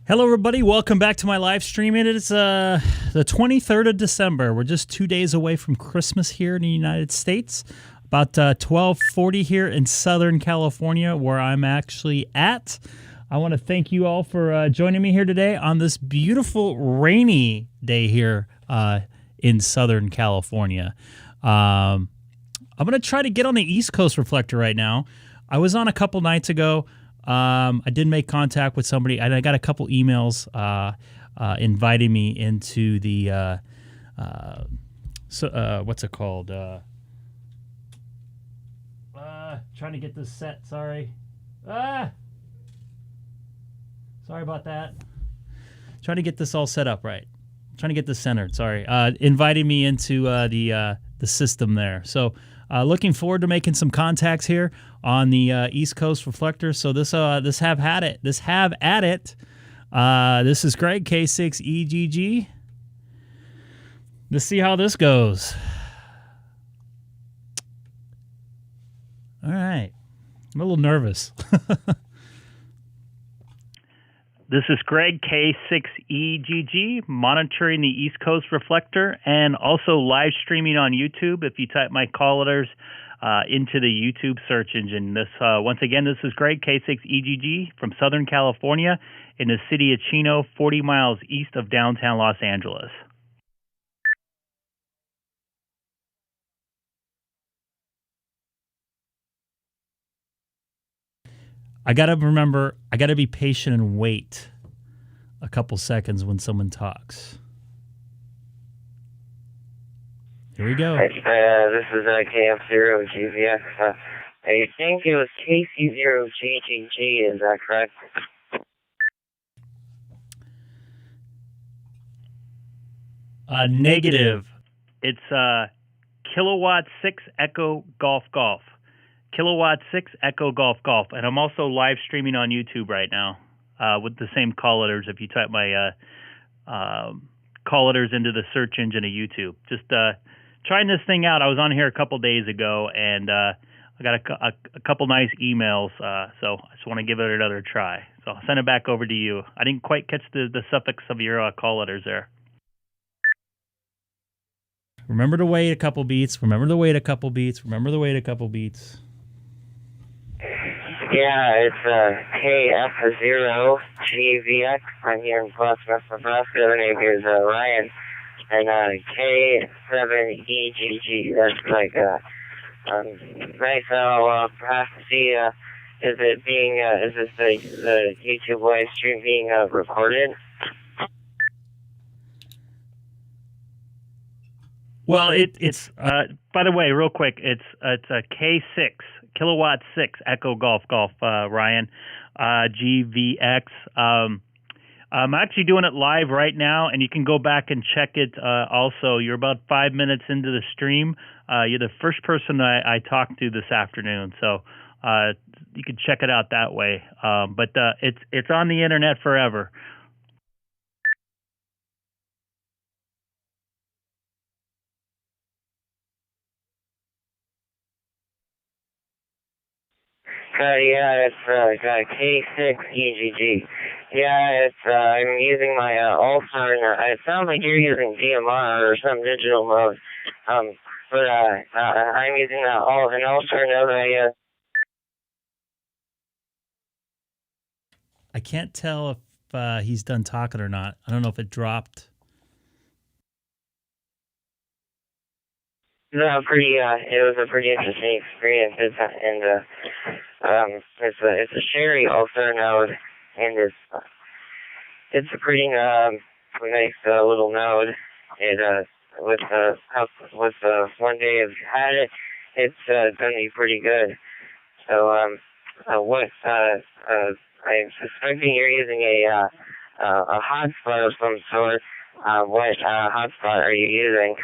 Hello, everybody. Welcome back to my live stream. It is the 23rd of December. We're just 2 days away from Christmas here in the United States. About 12:40 here in Southern California, where I'm actually at. I want to thank you all for joining me here today on this beautiful rainy day here in Southern California. I'm going to try to get on the East Coast reflector right now. I was on a couple nights ago. I did make contact with somebody, and I got a couple emails inviting me into the what's it called? Trying to get this set. Sorry, sorry about that. Trying to get this all set up right. Trying to get this centered. Sorry, inviting me into the system there. So. Looking forward to making some contacts here on the East Coast reflector. So this have at it. This is Greg, K6EGG. Let's see how this goes. All right. I'm a little nervous. This is Greg, K6EGG, monitoring the East Coast reflector and also live streaming on YouTube. If you type my call letters into the YouTube search engine. Once again, this is Greg, K6EGG from Southern California in the city of Chino, 40 miles east of downtown Los Angeles. I got to remember, I got to be patient and wait a couple seconds when someone talks. Here we go. This is KF0GVX. I think it was K6EGG, is that correct? Negative. It's Kilowatt 6 Echo Golf Golf. Kilowatt 6 Echo Golf Golf. And I'm also live streaming on YouTube right now with the same call letters. If you type my call letters into the search engine of YouTube. Just trying this thing out. I was on here a couple days ago, and I got a couple nice emails, so I just want to give it another try. So I'll send it back over to you. I didn't quite catch the suffix of your call letters there. Remember to wait a couple beats. Remember to wait a couple beats. Remember to wait a couple beats. Yeah, it's KF0GVX. I'm here in Plattsburgh, Nebraska. The name here is Ryan. And K7EGG. That's like nice. I'll perhaps see. Is this the YouTube live stream being recorded? Well, it's by the way, real quick, it's a K6 Kilowatt 6 Echo Golf Golf Ryan GVX. I'm actually doing it live right now, and you can go back and check it. Also, you're about 5 minutes into the stream. You're the first person I talked to this afternoon, so you can check it out that way. But it's on the internet forever. Yeah, it's K6EGG. Yeah, I'm using my All-Star. It sounds like you're using DMR or some digital mode. But I'm using an All-Star node. I can't tell if he's done talking or not. I don't know if it dropped. No, it was a pretty interesting experience. It's a Sherry All-Star node, and it's a pretty nice little node. With one day I've had it, it's gonna be pretty good. So I'm suspecting you're using a hotspot of some sort. What hotspot are you using?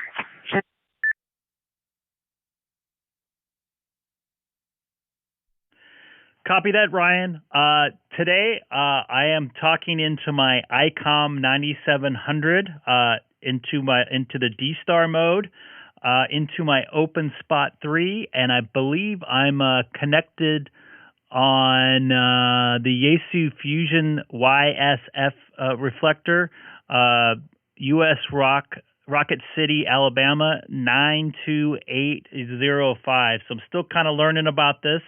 Copy that, Ryan. Today, I am talking into my Icom 9700, into the DStar mode, into my Open Spot 3, and I believe I'm connected on the Yaesu Fusion YSF reflector, U.S. Rocket City, Alabama 92805. So I'm still kind of learning about this.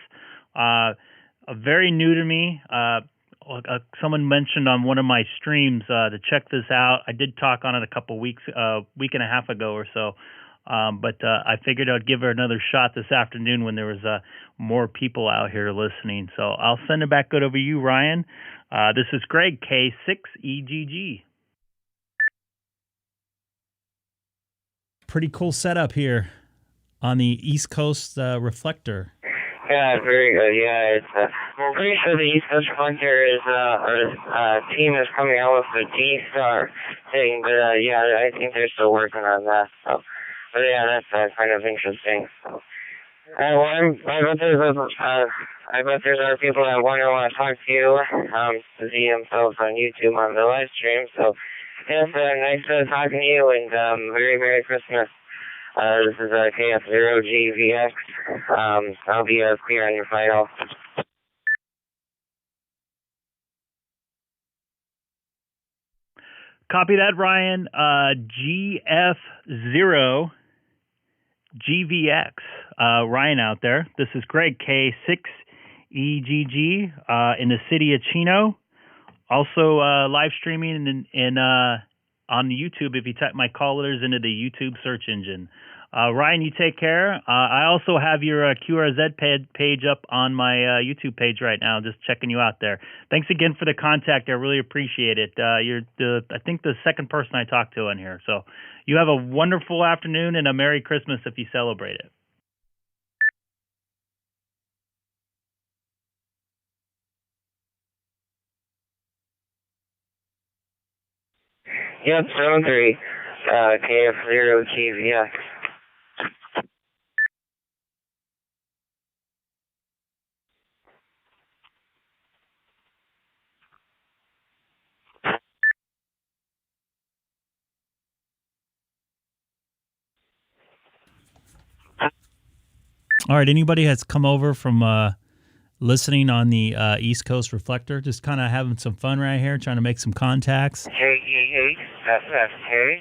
Very new to me. Someone mentioned on one of my streams to check this out. I did talk on it a couple week and a half ago or so. But I figured I'd give her another shot this afternoon when there was more people out here listening. So I'll send it back over to you, Ryan. This is Greg, K6EGG. Pretty cool setup here on the East Coast reflector. Yeah, very good. Yeah, it's well, pretty sure the East Coast Reflector is our team is coming out with the DStar thing, but yeah, I think they're still working on that. So, but yeah, that's kind of interesting. So, well, I bet there's other people that want to talk to you to see themselves on YouTube on the live stream. So, yes, nice talking to you, and very Merry Christmas. This is K6EGG. I'll be clear on your final. Copy that, Ryan. GF0GVX. Ryan out there. This is Greg, K6EGG, in the city of Chino. Also live streaming on YouTube if you type my callers into the YouTube search engine. Ryan, you take care. I also have your QRZ page up on my YouTube page right now, just checking you out there. Thanks again for the contact. I really appreciate it. You're I think the second person I talked to on here. So you have a wonderful afternoon and a Merry Christmas if you celebrate it. Yep, 73. KF0GVX. All right, anybody has come over from listening on the East Coast Reflector, just kind of having some fun right here, trying to make some contacts. K-E-H, F-F-K.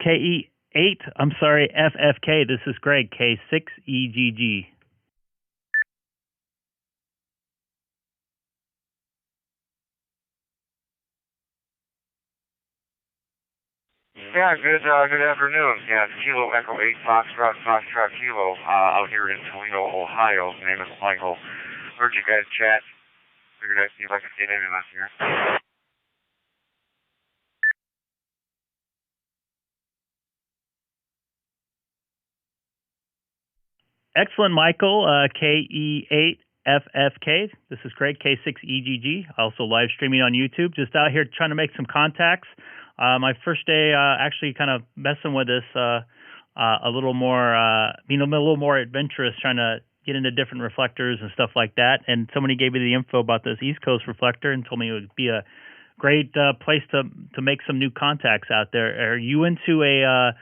KE8, I'm sorry, FFK. This is Greg, K6EGG. Yeah, good afternoon. Yeah, Kilo Echo 8 Foxtrot Kilo, out here in Toledo, Ohio. My name is Michael. Heard you guys chat. Figured I'd see if I could get in this here. Excellent, Michael. KE8FFK. This is Greg, K6EGG. Also live streaming on YouTube. Just out here trying to make some contacts. My first day actually kind of messing with this a little more, being a little more adventurous, trying to get into different reflectors and stuff like that. And somebody gave me the info about this East Coast reflector and told me it would be a great place to make some new contacts out there. Are you into a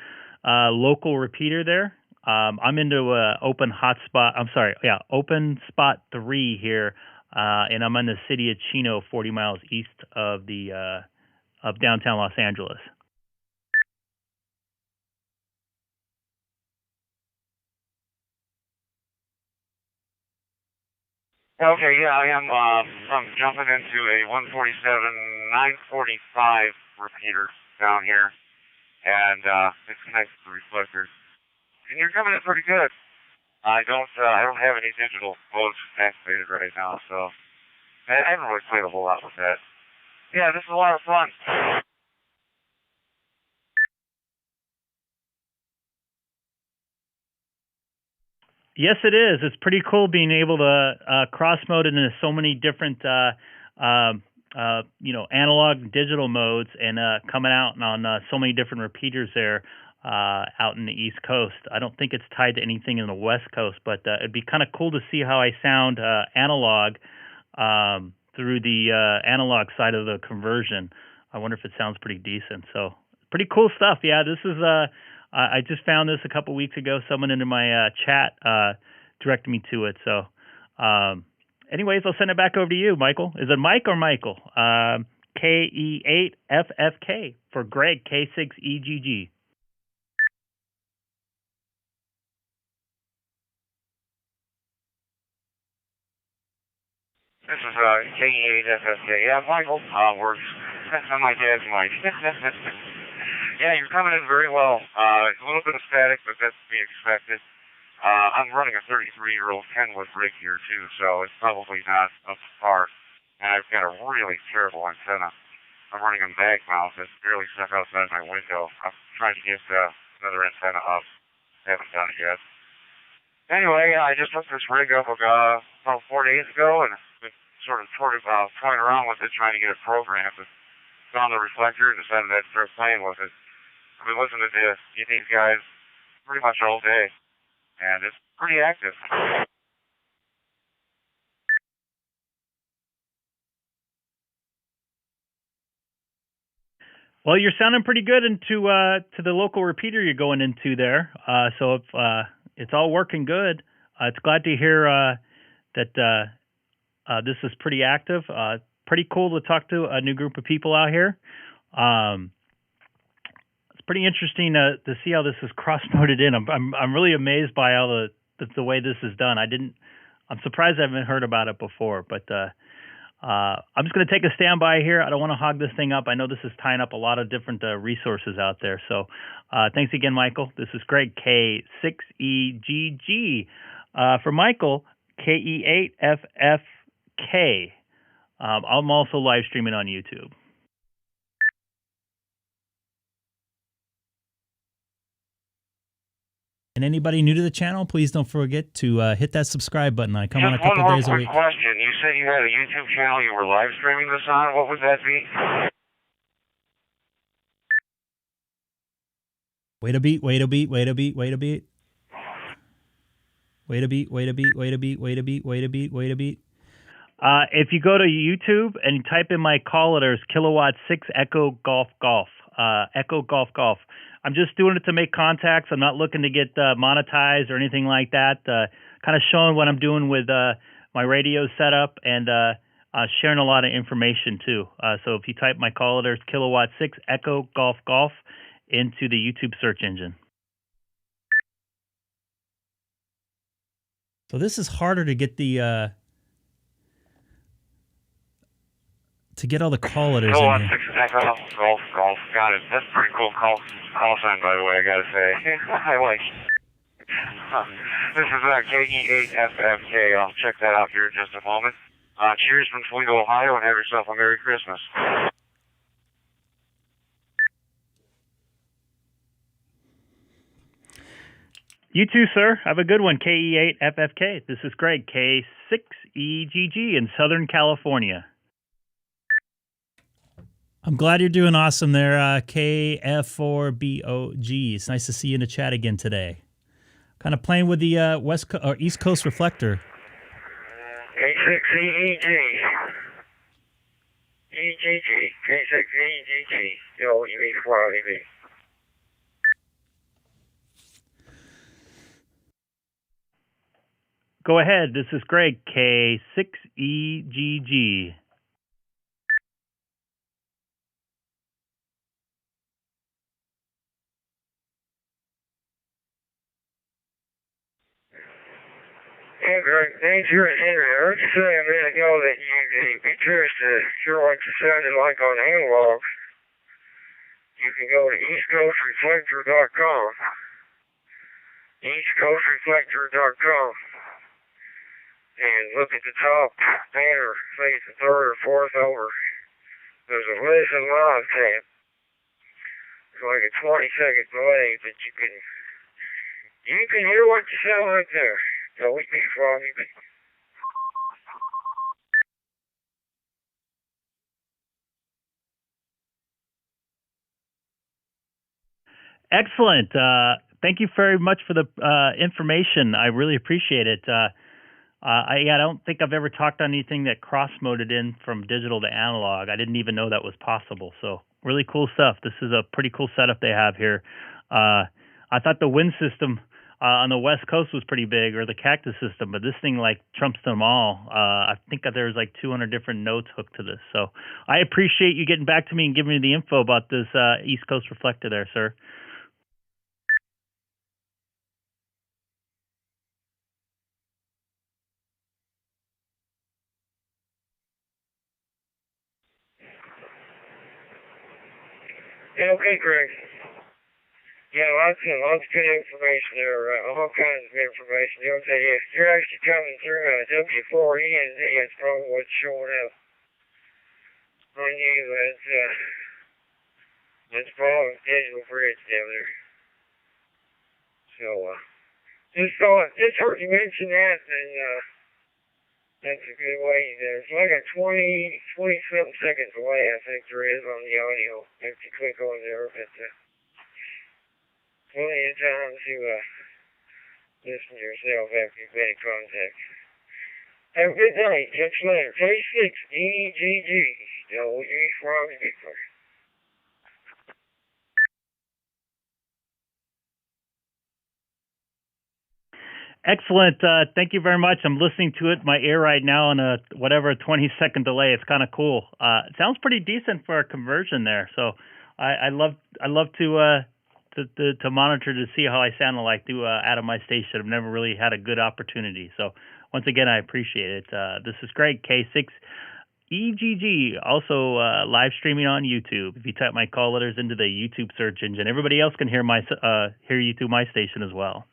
local repeater there? I'm into open spot 3 here, and I'm in the city of Chino, 40 miles east of of downtown Los Angeles. Okay, yeah, I am I'm jumping into a 147-945 repeater down here, and it's connected to the reflectors. And you're coming in pretty good. I don't have any digital modes activated right now, so I haven't really played a whole lot with that. Yeah, this is a lot of fun. Yes, it is. It's pretty cool being able to cross mode into so many different analog and digital modes, and coming out on so many different repeaters there out in the East Coast. I don't think it's tied to anything in the West Coast, but it'd be kind of cool to see how I sound analog through the analog side of the conversion. I wonder if it sounds pretty decent. So pretty cool stuff. Yeah, this is I just found this a couple weeks ago. Someone in my chat directed me to it. So anyways, I'll send it back over to you, Michael. Is it Mike or Michael? K6EGG for Greg, K6EGG. This is K6EGG. Yeah, Michael. Works. That's on my dad's mic. Yeah, you're coming in very well. It's a little bit of static, but that's to be expected. I'm running a 33-year-old Kenwood rig here too, so it's probably not up to par. And I've got a really terrible antenna. I'm running a bag mount that's barely stuck outside my window. I'm trying to get another antenna up. Haven't done it yet. Anyway, I just hooked this rig up about 4 days ago, and been sort of toying around with it, trying to get it programmed. And found the reflector and decided I'd start playing with it. I've been listening to these guys pretty much all day, and it's pretty active. Well, you're sounding pretty good into to the local repeater you're going into there. So if it's all working good, it's glad to hear that this is pretty active. Pretty cool to talk to a new group of people out here. It's pretty interesting to see how this is cross-moded in. I'm really amazed by all the way this is done. I'm surprised I haven't heard about it before, but I'm just going to take a standby here. I don't want to hog this thing up. I know this is tying up a lot of different resources out there. So thanks again, Michael. This is Greg, K6EGG. For Michael, K6EGG. I'm also live streaming on YouTube. And anybody new to the channel, please don't forget to hit that subscribe button. I come on a couple days a week. One more quick question. You said you had a YouTube channel you were live streaming this on. What would that be? Wait a beat, wait a beat, wait a beat, wait a beat. Wait a beat, wait a beat, wait a beat, wait a beat, wait a beat, wait a beat. If you go to YouTube and you type in my call letters, kilowatt 6 Echo Golf Golf. Echo Golf Golf. I'm just doing it to make contacts. I'm not looking to get monetized or anything like that. Kind of showing what I'm doing with my radio setup and sharing a lot of information too. So if you type my call letters, kilowatt 6 Echo Golf Golf, into the YouTube search engine. So this is harder to get the to get all the call letters in here. Golf. Got it. That's a pretty cool call sign, by the way, I gotta say. I like it. This is K6EGG. I'll check that out here in just a moment. Cheers from Toledo, Ohio, and have yourself a Merry Christmas. You too, sir. Have a good one. K6EGG. This is Greg, K6EGG in Southern California. I'm glad you're doing awesome there, KF4BOG. It's nice to see you in the chat again today. Kind of playing with the East Coast reflector. K6EGG. K6EGG. Yo, you need quality. Go ahead. This is Greg, K6EGG. Hey, Greg, thanks for Henry. I heard you say a minute ago that you'd be curious to hear what you sounded like on analog. You can go to eastcoastreflector.com. eastcoastreflector.com. And look at the top banner, say it's the third or fourth over. There's a listen live tab. It's like a 20-second delay, but you can hear what you sound like there. So we be froggy. Excellent. Thank you very much for the information. I really appreciate it. I don't think I've ever talked on anything that cross-moded in from digital to analog. I didn't even know that was possible. So really cool stuff. This is a pretty cool setup they have here. I thought the wind system on the West Coast was pretty big, or the cactus system, but this thing like trumps them all. I think that there's like 200 different nodes hooked to this. So I appreciate you getting back to me and giving me the info about this East Coast reflector there, sir. Yeah, okay, Greg. Yeah, lots of good information there, all kinds of good information. You know, if you're actually coming through a W4E, it's probably what's showing up on you. It's probably digital bridge down there. So, just heard you mention that, and that's a good way. There's like a 20-something seconds delay, I think there is on the audio if you click on there, but plenty of time to listen to yourself after you've been in contact. Have a good day. Catch you later. K6EGG. W from Victor. Excellent. Thank you very much. I'm listening to it in my ear right now on a 20-second delay. It's kind of cool. It sounds pretty decent for a conversion there. So I love to monitor to see how I sound like out of my station. I've never really had a good opportunity. So once again, I appreciate it. This is Greg, K6EGG, also live streaming on YouTube. If you type my call letters into the YouTube search engine, everybody else can hear you through my station as well.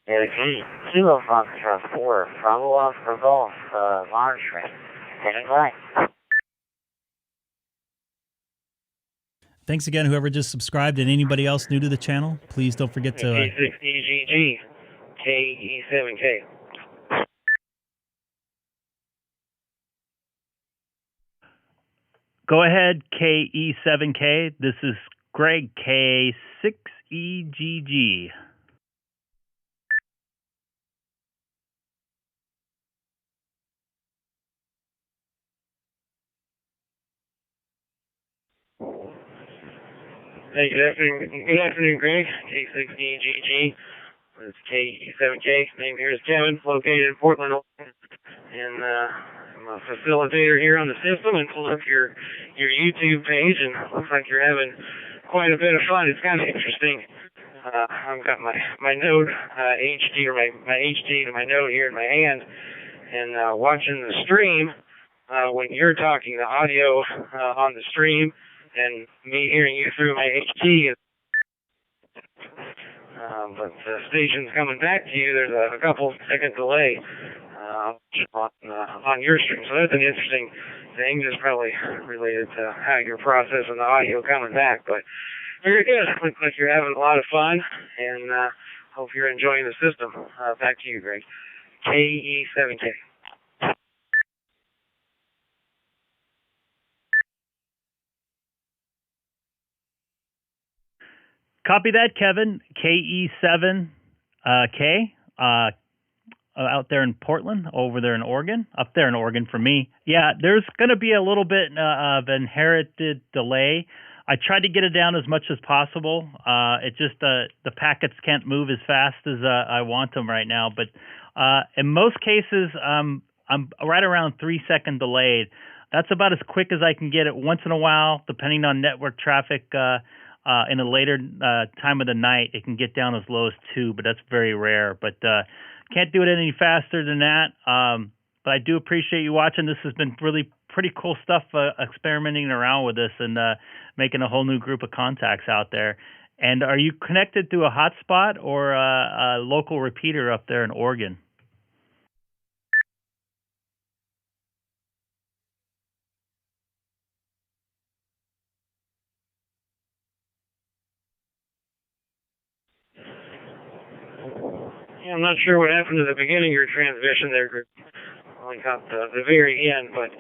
The Kilo Foxtrot 4, follow-up for both monitoring. Standing by. Thanks again, whoever just subscribed, and anybody else new to the channel, please don't forget to... K6EGG, KE7K. Go ahead, KE7K. This is Greg, K6EGG. Hey, good afternoon, Greg. K6EGG. It's KE7K. Name here is Kevin, located in Portland, Oregon. And I'm a facilitator here on the system, and pulled up your YouTube page, and looks like you're having quite a bit of fun. It's kind of interesting. I've got my Node HD, or my HD to my Node here in my hand, and watching the stream. When you're talking, the audio on the stream, and me hearing you through my HD. But the station's coming back to you. There's a couple second delay on your stream, so that's an interesting thing. It's probably related to how you're processing the audio coming back. But very good. Looks like you're having a lot of fun, and hope you're enjoying the system. Back to you, Greg. KE7K. Copy that, Kevin. KE7K. Out there in Portland, over there in Oregon, up there in Oregon for me. Yeah, there's going to be a little bit of inherited delay. I tried to get it down as much as possible. It just the packets can't move as fast as I want them right now. But in most cases, I'm right around 3-second delayed. That's about as quick as I can get it. Once in a while, depending on network traffic, in a later time of the night, it can get down as low as 2, but that's very rare. But can't do it any faster than that. But I do appreciate you watching. This has been really pretty cool stuff, experimenting around with this and making a whole new group of contacts out there. And are you connected through a hotspot or a local repeater up there in Oregon? Yeah, I'm not sure what happened to the beginning of your transmission there, Greg. Only got the very end, but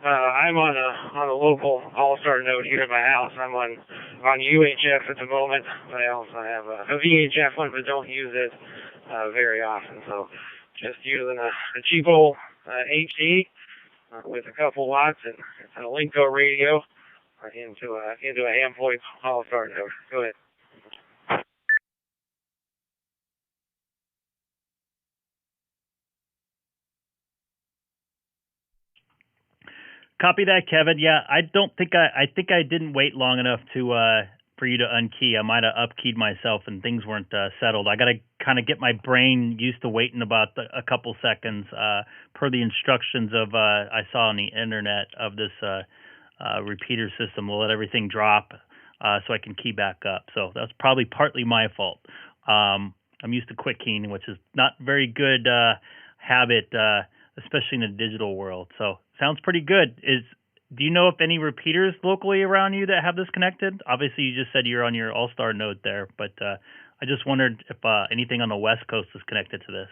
I'm on a local All-Star node here at my house. I'm on UHF at the moment, but I also have a VHF one, but don't use it very often. So just using a cheap old HD with a couple watts and a Linko radio into a Ampoid All-Star node. Go ahead. Copy that, Kevin. Yeah, I think I didn't wait long enough to for you to unkey. I might have upkeyed myself and things weren't settled. I got to kind of get my brain used to waiting about a couple seconds per the instructions of I saw on the internet of this repeater system. We'll let everything drop so I can key back up. So that's probably partly my fault. I'm used to quick keying, which is not very good habit, especially in the digital world. So sounds pretty good. Do you know if any repeaters locally around you that have this connected? Obviously, you just said you're on your All-Star node there, but I just wondered if anything on the West Coast is connected to this.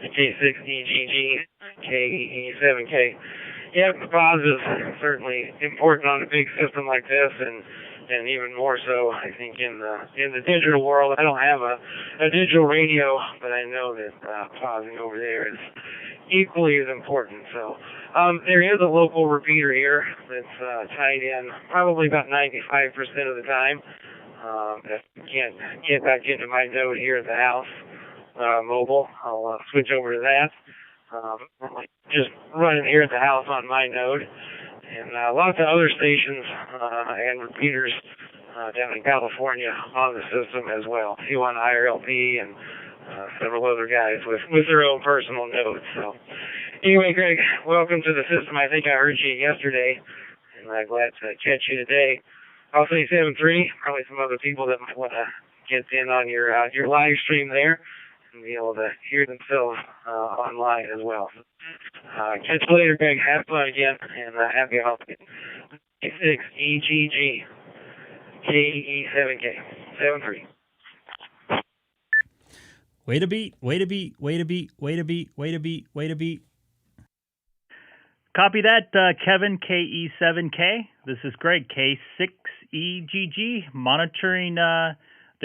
K6EGG, K7K. Yeah, pause is certainly important on a big system like this, and even more so, I think, in the digital world. I don't have a digital radio, but I know that pausing over there is equally as important. So there is a local repeater here that's tied in probably about 95% of the time. If I can't get back into my node here at the house, mobile, I'll switch over to that. Just running here at the house on my node, and lots of other stations and repeaters down in California on the system as well. A few on IRLP and several other guys with their own personal nodes. So anyway, Greg, welcome to the system. I think I heard you yesterday, and I'm glad to catch you today. I'll say 7.3, probably some other people that might want to get in on your live stream there and be able to hear themselves online as well. Catch you later, Greg. Have fun again, and happy holidays. K6EGG, KE7K, 7.3. Wait a beat, wait a beat, wait a beat, wait a beat, wait a beat, wait a beat. Copy that, Kevin, KE7K. This is Greg, K6EGG, monitoring the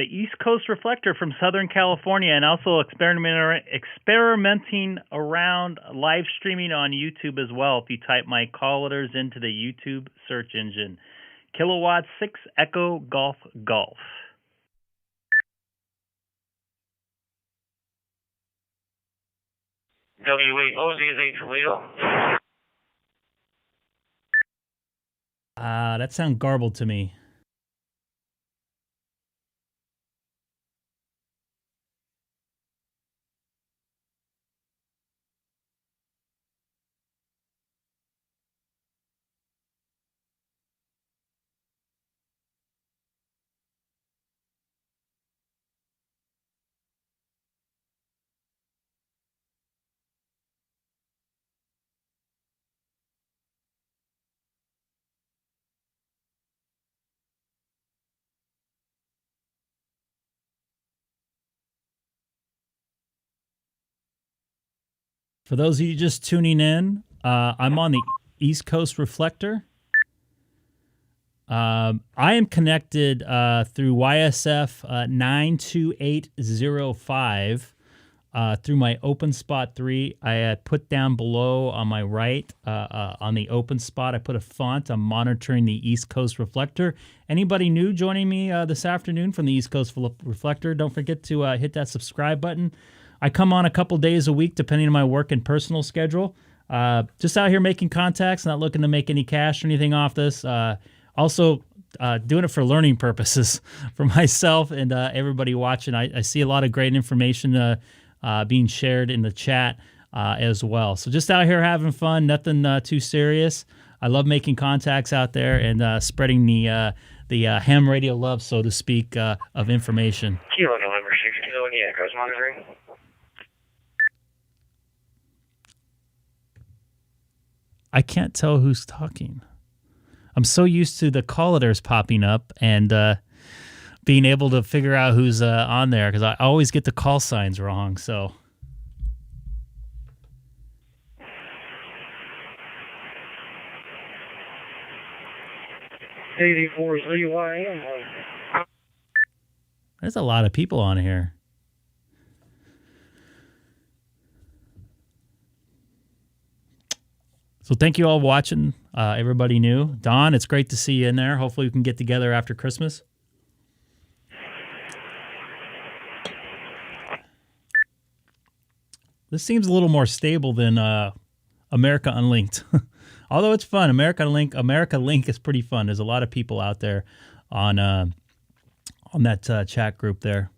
East Coast reflector from Southern California, and also experimenting around live streaming on YouTube as well. If you type my call letters into the YouTube search engine, Kilowatt 6 Echo Golf Golf. W8OZ Toledo. That sounds garbled to me. For those of you just tuning in, I'm on the East Coast reflector. I am connected through YSF 92805 through my open spot 3. I had put down below on my right on the open spot, I put a font. I'm monitoring the East Coast reflector. Anybody new joining me this afternoon from the East Coast reflector, don't forget to hit that subscribe button. I come on a couple days a week, depending on my work and personal schedule. Just out here making contacts, not looking to make any cash or anything off this. Also, doing it for learning purposes for myself and everybody watching. I see a lot of great information being shared in the chat as well. So just out here having fun, nothing too serious. I love making contacts out there and spreading the ham radio love, so to speak, of information. Kilo November 6 Kilo India, Coast monitoring. I can't tell who's talking. I'm so used to the call letters popping up and being able to figure out who's on there because I always get the call signs wrong. So. 84 ZYM. There's a lot of people on here. So thank you all for watching. Everybody new. Don, it's great to see you in there. Hopefully we can get together after Christmas. This seems a little more stable than America Unlinked. Although it's fun. America Link is pretty fun. There's a lot of people out there on that chat group there.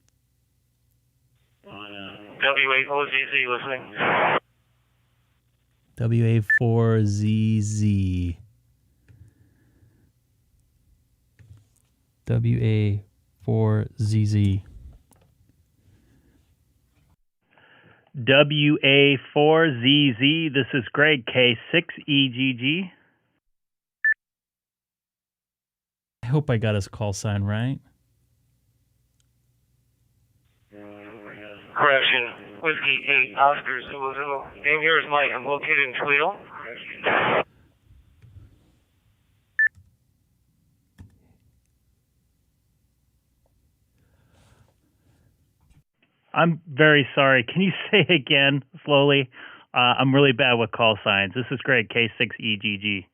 WA4ZZ listening. WA4ZZ. WA4ZZ. WA4ZZ. This is Greg, K6EGG. I hope I got his call sign right. Correction. Whiskey 8, Oscar Zulu. Name here is Mike. I'm located in Toledo. I'm very sorry. Can you say again slowly? I'm really bad with call signs. This is Greg, K6EGG.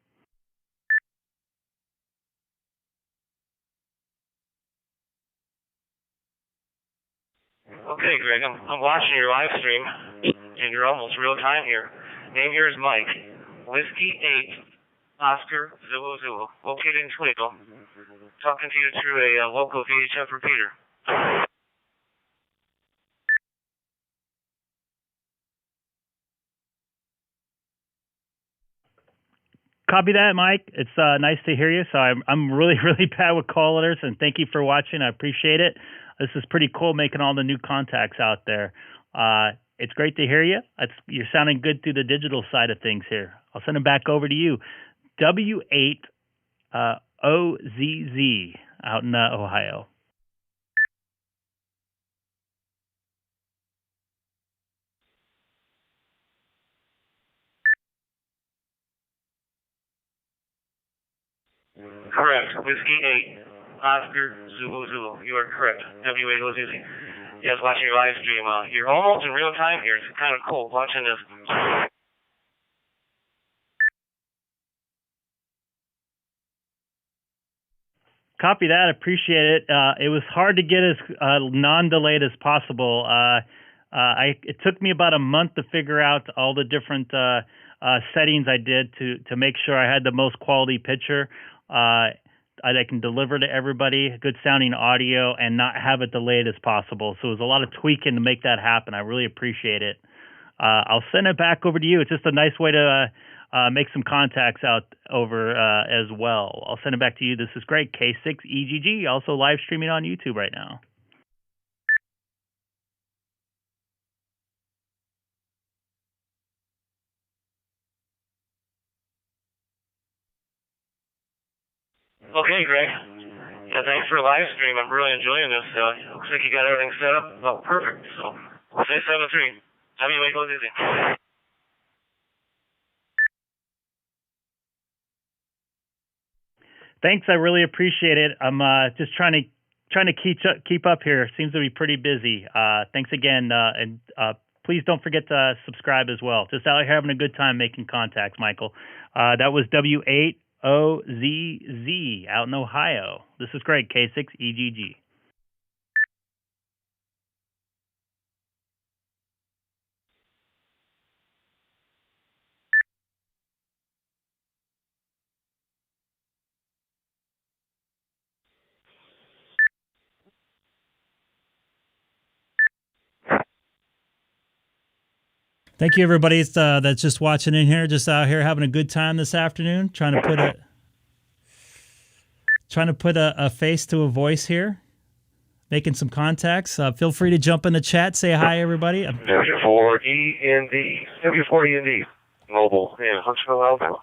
Okay, Greg, I'm watching your live stream, and you're almost real time here. Name here is Mike. Whiskey 8, Oscar Zulu. Located in Toledo. Talking to you through a local VHF repeater. Copy that, Mike. It's nice to hear you. So I'm really, really bad with call letters, and thank you for watching. I appreciate it. This is pretty cool making all the new contacts out there. It's great to hear you. You're sounding good through the digital side of things here. I'll send it back over to you. W8OZZ out in Ohio. Correct. Whiskey 8, Oscar Zulu. You are correct. W8OZZ. Yes, watching your live stream. You're almost in real time here. It's kind of cool watching this. Copy that. Appreciate it. It was hard to get as non-delayed as possible. It took me about a month to figure out all the different settings I did to make sure I had the most quality picture. I can deliver to everybody good sounding audio and not have it delayed as possible. So it was a lot of tweaking to make that happen. I really appreciate it. I'll send it back over to you. It's just a nice way to make some contacts out over as well. I'll send it back to you. This is Greg, K6EGG, also live streaming on YouTube right now. Okay, Greg. Yeah, thanks for the live stream. I'm really enjoying this. Looks like you got everything set up. Oh, perfect. So, say 7-3. WA4ZZ. Thanks, I really appreciate it. I'm just trying to keep up here. Seems to be pretty busy. Thanks again, and please don't forget to subscribe as well. Just out here having a good time making contacts, Michael. That was W8OZZ out in Ohio. This is Greg, K6EGG. Thank you, everybody that's just watching in here, just out here having a good time this afternoon, trying to put a face to a voice here, making some contacts. Feel free to jump in the chat, say hi, everybody. W4END. mobile in Huntsville, Alabama.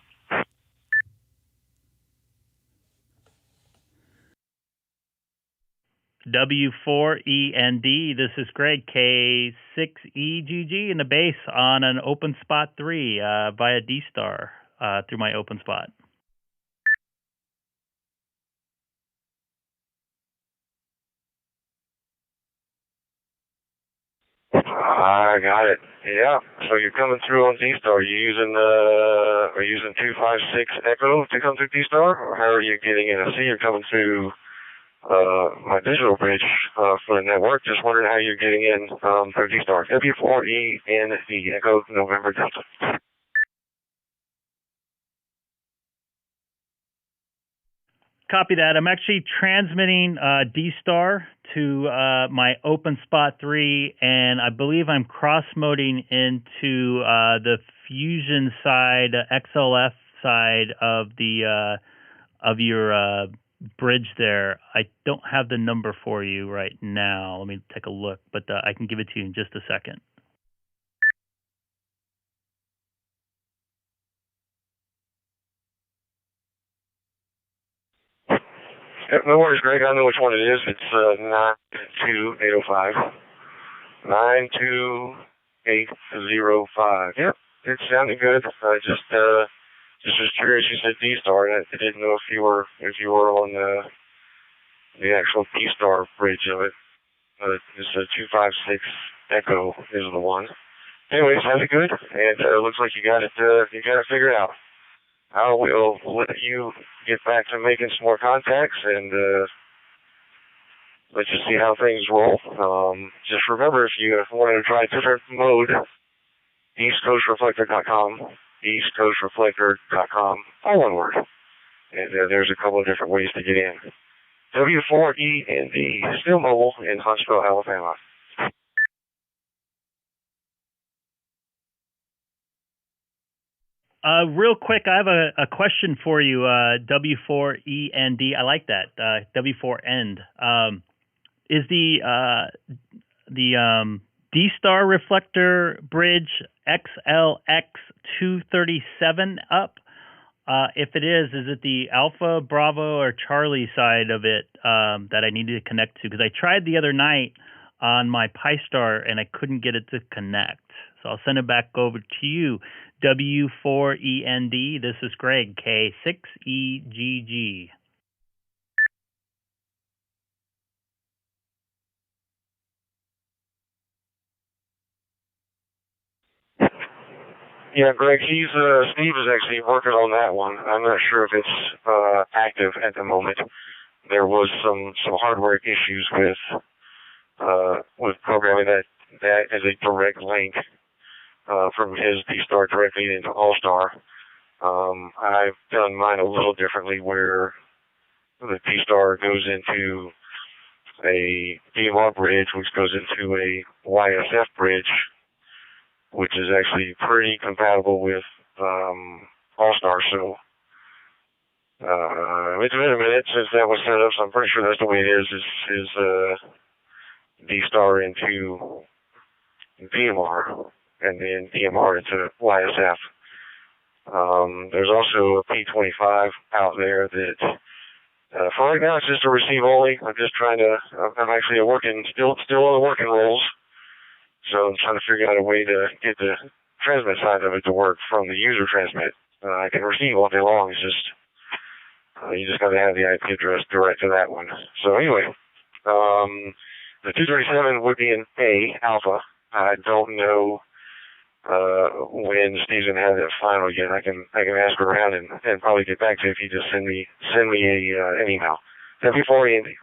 W4END, this is Greg, K6EGG in the base on an open spot 3 via DStar through my open spot. I got it. Yeah. So you're coming through on DStar. Are you using 256 Echo to come through DStar, or how are you getting in? I see you're coming through my digital bridge for the network. Just wondering how you're getting in through DStar. W4END Echo November Delta. Copy that. I'm actually transmitting DStar to my open spot 3, and I believe I'm cross-moding into the Fusion side, XLF side of the of your bridge there. I don't have the number for you right now. Let me take a look, but I can give it to you in just a second. No worries, Greg. I know which one it is. It's 92805. 92805. Yep, it sounded good. I just was curious. You said DStar, and I didn't know if you were on the actual DStar bridge of it. It's a 256 Echo is the one. Anyway, sounded good, and it looks like you got it figured out. I will let you get back to making some more contacts and let you see how things roll. Just remember, if you want to try a different mode, EastCoastReflector.com, EastCoastReflector.com, all one word. And there's a couple of different ways to get in. W4END, still mobile in Huntsville, Alabama. Real quick, I have a question for you, W4END. I like that, W4END. Is the DStar reflector bridge XLX237 up? If it is it the Alpha, Bravo, or Charlie side of it that I needed to connect to? Because I tried the other night on my Pi-Star and I couldn't get it to connect. So I'll send it back over to you. W4END, this is Greg, K6EGG. Yeah, Greg, Steve is actually working on that one. I'm not sure if it's active at the moment. There was some hardware issues with programming that as a direct link from his DStar directly into All-Star. I've done mine a little differently, where the DStar goes into a DMR bridge, which goes into a YSF bridge, which is actually pretty compatible with All-Star. So it's been a minute since that was set up, so I'm pretty sure that's the way it is DStar into DMR, and then DMR into YSF. There's also a P25 out there that, for right now, it's just a receive only. I'm actually still on the working rolls, so I'm trying to figure out a way to get the transmit side of it to work from the user transmit. I can receive all day long. It's just, you just got to have the IP address direct to that one. So anyway, the 237 would be an A, Alpha. I don't know when Steve's gonna have that final yet. I can ask around and probably get back to you if you just send me an email. W4END.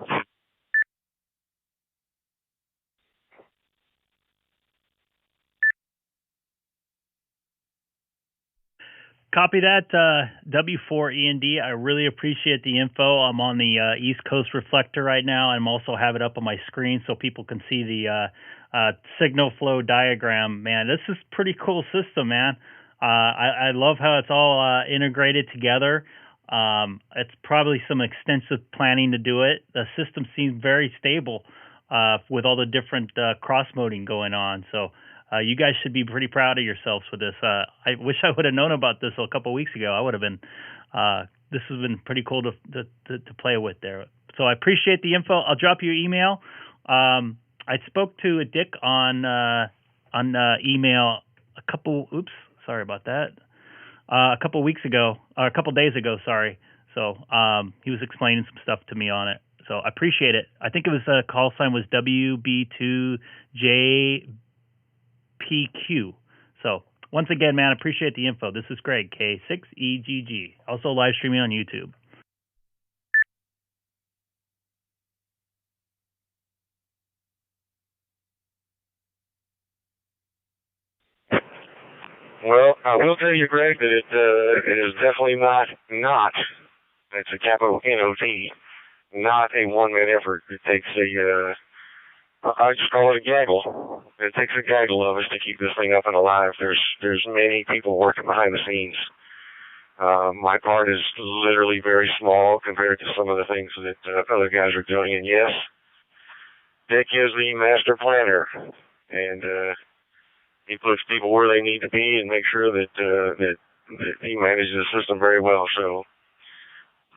Copy that, W4END. I really appreciate the info. I'm on the East Coast reflector right now. I'm also have it up on my screen so people can see the signal flow diagram. Man, this is a pretty cool system, man. I love how it's all integrated together. It's probably some extensive planning to do it. The system seems very stable with all the different cross-moding going on. So You guys should be pretty proud of yourselves for this. I wish I would have known about this a couple of weeks ago. I would have been. This has been pretty cool to play with there. So I appreciate the info. I'll drop you an email. I spoke to Dick on email a couple. Oops, sorry about that. A couple weeks ago, or a couple days ago. Sorry. So he was explaining some stuff to me on it. So I appreciate it. I think it was call sign was WB2JPQ. So once again, man, I appreciate the info. This is Greg, K6EGG. Also live streaming on YouTube. Well, I will tell you, Greg, that it is definitely not. It's a capital N-O-T, not a one-man effort. It takes I just call it a gaggle. It takes a gaggle of us to keep this thing up and alive. There's many people working behind the scenes. My part is literally very small compared to some of the things that other guys are doing. And yes, Dick is the master planner, and he puts people where they need to be and make sure that he manages the system very well. So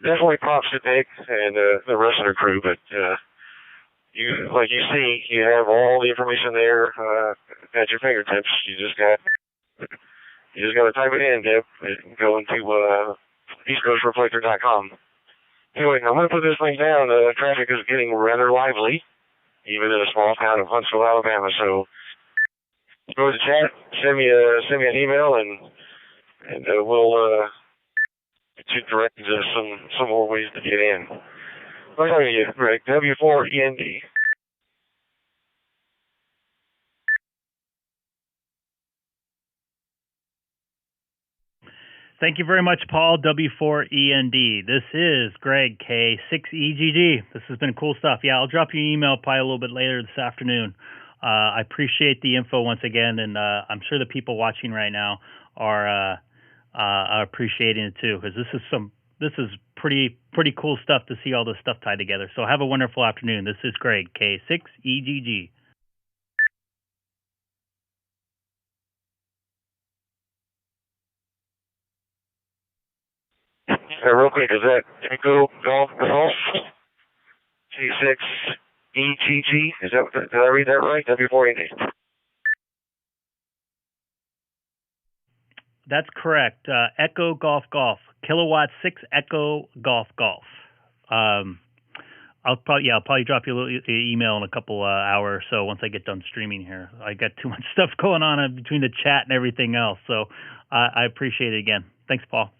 definitely props to Dick and the rest of the crew. But like you see, you have all the information there at your fingertips. You just got to type it in, Deb. Go into eastcoastreflector.com. Anyway, I'm going to put this thing down. Traffic is getting rather lively, even in a small town of Huntsville, Alabama. So go to the chat, send me an email, and we'll get you directed to some more ways to get in. I'll tell you, Greg, W4END. Thank you very much, Paul, W4END. This is Greg, K6EGG. This has been cool stuff. Yeah, I'll drop you an email probably a little bit later this afternoon. I appreciate the info once again, and I'm sure the people watching right now are appreciating it too, because this is pretty cool stuff to see all this stuff tied together. So have a wonderful afternoon. This is Greg, K6EGG. Real quick, is that Echo Golf K6EGG? Did I read that right? W4END. That's correct. Echo Golf Golf. Kilowatt 6 Echo Golf Golf. I'll probably drop you an email in a couple hours or so once I get done streaming here. I got too much stuff going on between the chat and everything else. So I appreciate it again. Thanks, Paul.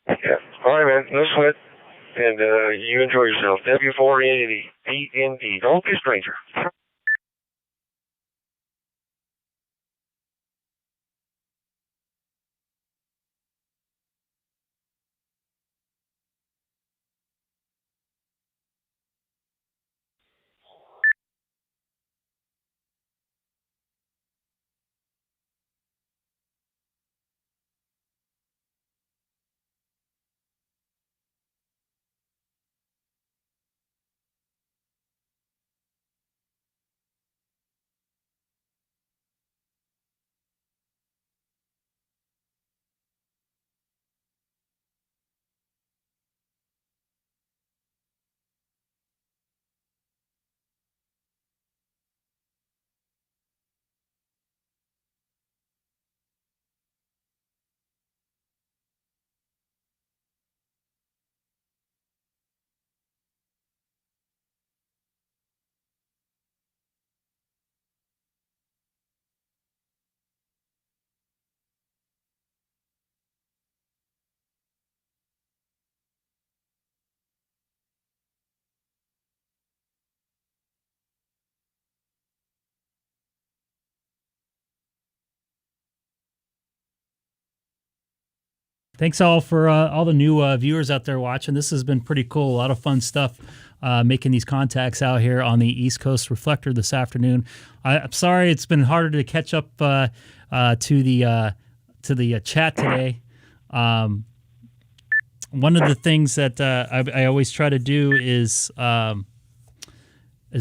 Yeah. All right, man. No sweat. And you enjoy yourself. W4END. Don't be a stranger. Thanks all for all the new viewers out there watching. This has been pretty cool. A lot of fun stuff making these contacts out here on the East Coast Reflector this afternoon. I'm sorry it's been harder to catch up to the chat today. one of the things that I always try to do is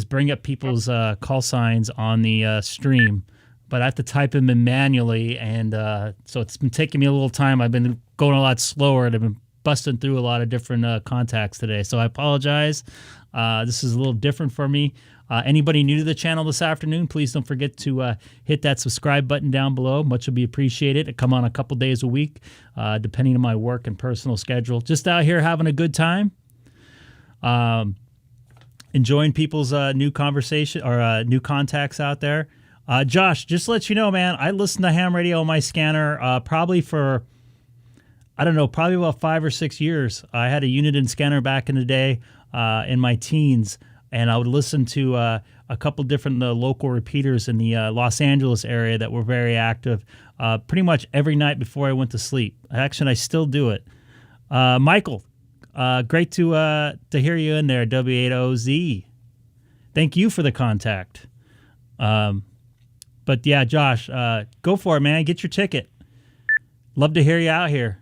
bring up people's call signs on the stream, but I have to type them in manually, and so it's been taking me a little time. I've been going a lot slower, and I've been busting through a lot of different contacts today, so I apologize. This is a little different for me. Anybody new to the channel this afternoon, please don't forget to hit that subscribe button down below. Much will be appreciated. I come on a couple days a week, depending on my work and personal schedule. Just out here having a good time. Enjoying people's new conversation or new contacts out there. Josh, just to let you know, man, I listened to ham radio on my scanner probably for, I don't know, probably about 5 or 6 years. I had a Uniden scanner back in the day in my teens, and I would listen to a couple different local repeaters in the Los Angeles area that were very active pretty much every night before I went to sleep. Actually, I still do it. Michael, great to hear you in there, W8OZ. Thank you for the contact. But yeah, Josh, go for it, man. Get your ticket. Love to hear you out here.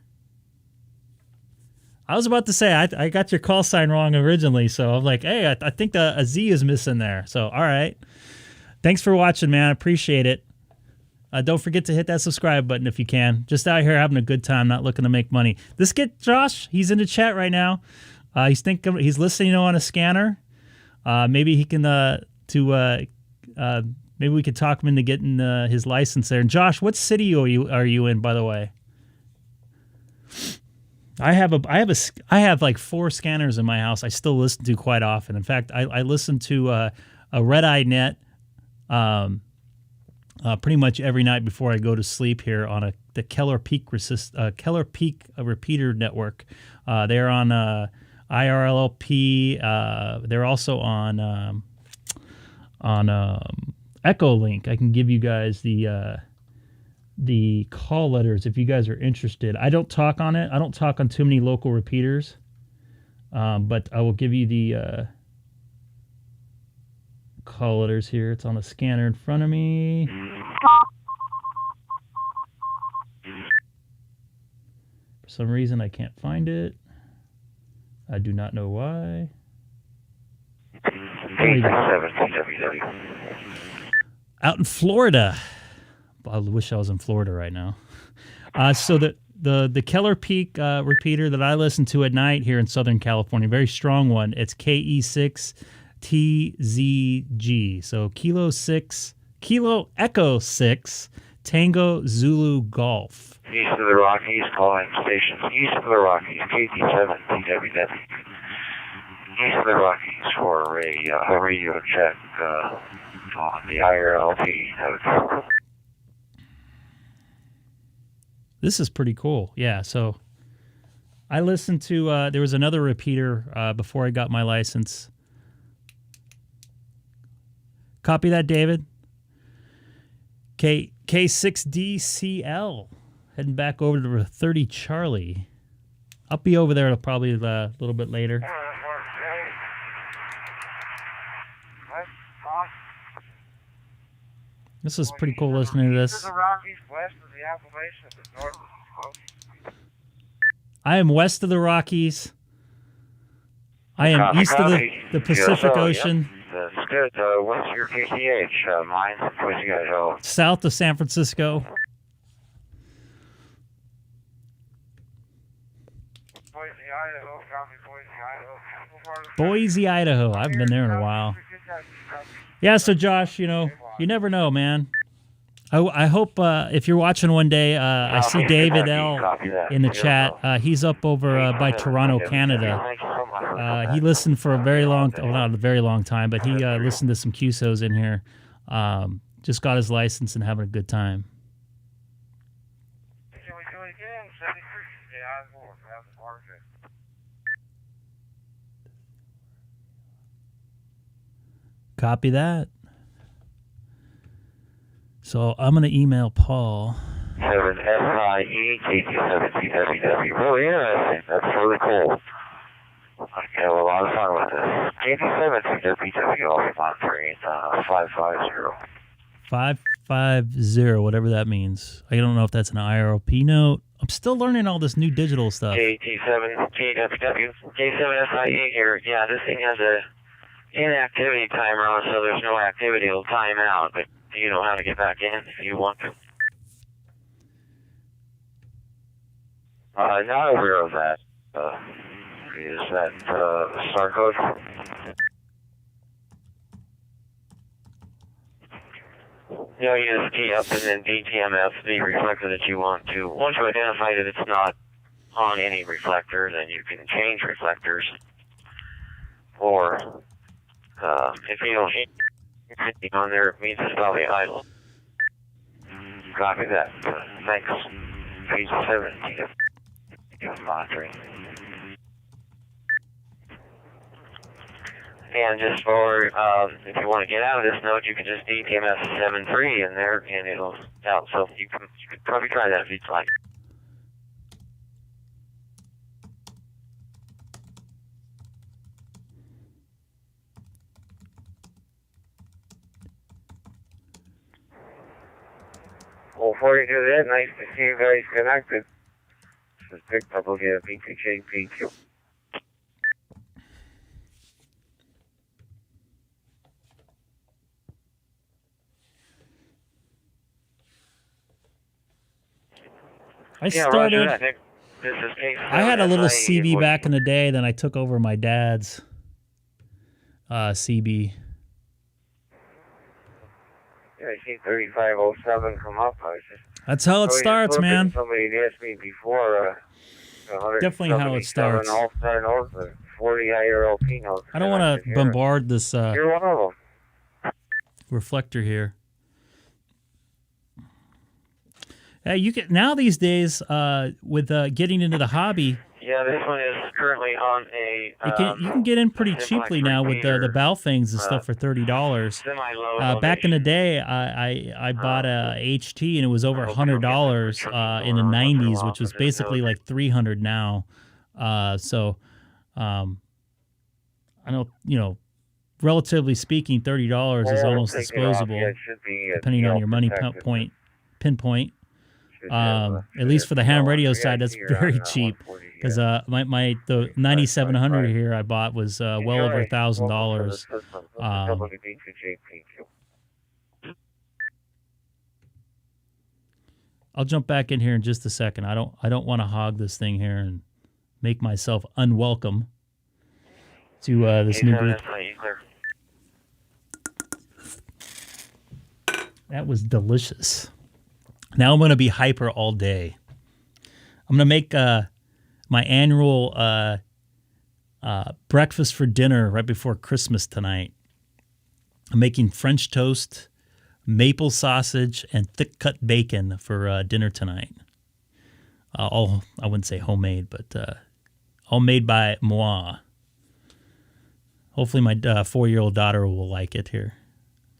I was about to say, I got your call sign wrong originally, so I'm like, hey, I think a Z is missing there. So, all right. Thanks for watching, man. I appreciate it. Don't forget to hit that subscribe button if you can. Just out here having a good time, not looking to make money. This kid, Josh, he's in the chat right now. He's listening on a scanner. Maybe he can maybe we could talk him into getting his license there. And Josh, what city are you in, by the way? I have like 4 scanners in my house. I still listen to quite often. In fact, I listen to a Red Eye Net pretty much every night before I go to sleep here on the Keller Peak repeater network. They're on IRLP. They're also on Echo Link. I can give you guys the call letters if you guys are interested. I don't talk on it. I don't talk on too many local repeaters, but I will give you the call letters here. It's on the scanner in front of me. For some reason, I can't find it. I do not know why. Out in Florida. I wish I was in Florida right now. So the Keller Peak repeater that I listen to at night here in Southern California, very strong one. It's K6EGG. So Kilo Echo 6 Tango Zulu Golf. East of the Rockies, calling station east of the Rockies, KT7TWW. East of the Rockies for a radio check on the IRLP. This is pretty cool. Yeah, so I listened to, there was another repeater before I got my license. Copy that, David. K6DCL. Heading back over to 30 Charlie. I'll be over there probably a little bit later. This is pretty cool listening to this. I am west of the Rockies. I am east of the Pacific Ocean. That's good. What's your KTH? Mine's in Boise, Idaho. South of San Francisco. Boise, Idaho. I haven't been there in a while. Yeah, so Josh, you never know, man. I hope if you're watching one day, I see David L. in the chat. He's up over by Toronto, Canada. He listened for a very long, well, not a very long time, but he listened to some QSOs in here. Just got his license and having a good time. Copy that. So I'm going to email Paul. 7SIE-KT7TWW. Really interesting. That's really cool. I have a lot of fun with this. KT7TWW also monitoring 550. 550, whatever that means. I don't know if that's an IRLP note. I'm still learning all this new digital stuff. K7 KWW K7SIE here. Yeah, this thing has a inactivity timer on, so there's no activity. It'll time out, but you know how to get back in if you want to. Not aware of that. Is that star code? You know, you just key up and then DTMF the reflector that you want to. Once you identify that it's not on any reflector, then you can change reflectors. Or, if you don't hit anything on there, it means it's probably idle. Copy that. Thanks. Page 17. Monitoring. And just for, if you want to get out of this node, you can just DTMS 7.3 in there, and it'll out. So you could probably try that if you'd like. Well, before you do that, nice to see you guys connected. This is Big Purple here, B2JPQ. I started. Roger that, Nick. This is K6EGG. I had a little CB back in the day, then I took over my dad's CB. Yeah, I see 3507 come up. That's how it starts, man. Somebody asked me before. Definitely how it starts. All-star notes, 40 IRLP notes. I don't want to bombard this You're one of them. reflector here. Hey, you can now these days with getting into the hobby. Yeah, this one is currently on a. You can get in pretty cheaply now with the bow things and stuff for $30. Back in the day, I bought a HT and it was over $100 in the '90s, which was basically like $300 now. I know, relatively speaking, $30 is almost disposable, depending on your money pinpoint. At least for the ham radio side, that's very cheap. Because the 9700 here I bought was well over $1,000. I'll jump back in here in just a second. I don't want to hog this thing here and make myself unwelcome to this new group. That was delicious. Now I'm going to be hyper all day. I'm going to make my annual breakfast for dinner right before Christmas tonight. I'm making French toast, maple sausage, and thick-cut bacon for dinner tonight. All, I wouldn't say homemade, but all made by moi. Hopefully my 4-year-old daughter will like it here,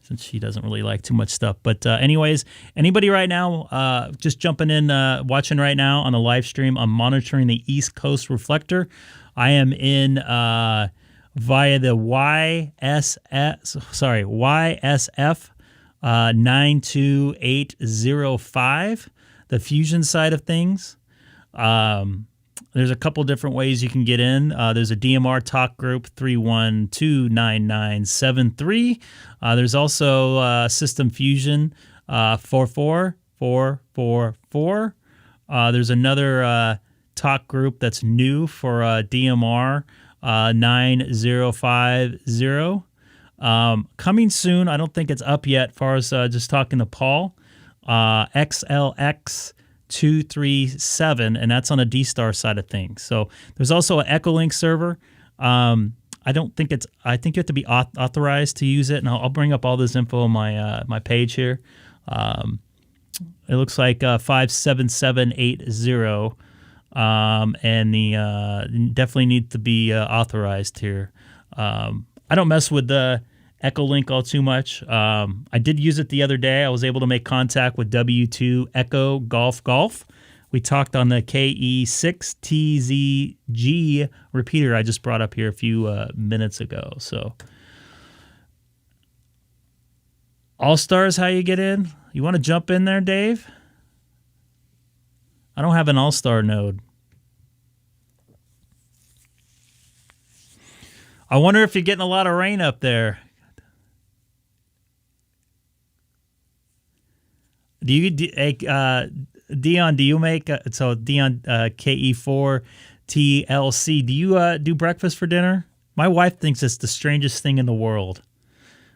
since she doesn't really like too much stuff. But anyways, anybody right now just jumping in, watching right now on the live stream, I'm monitoring the East Coast reflector. I am in via the YSF 92805, the fusion side of things. There's a couple different ways you can get in. There's a DMR talk group 3129973. There's also System Fusion 44444. There's another talk group that's new for DMR 9050. Coming soon. I don't think it's up yet. As far as just talking to Paul, XLX 237, and that's on a DStar side of things. So there's also an Echolink server. I think you have to be authorized to use it, and I'll bring up all this info on my page here. It looks like 57780, and the definitely need to be authorized here. I don't mess with the Echolink all too much. I did use it the other day. I was able to make contact with W2 Echo Golf. We talked on the K6EGG repeater I just brought up here a few minutes ago. So All Stars, how you get in? You want to jump in there, Dave? I don't have an All Star node. I wonder if you're getting a lot of rain up there. Do you, Dion? Do you make so Dion KE4 TLC? Do you do breakfast for dinner? My wife thinks it's the strangest thing in the world.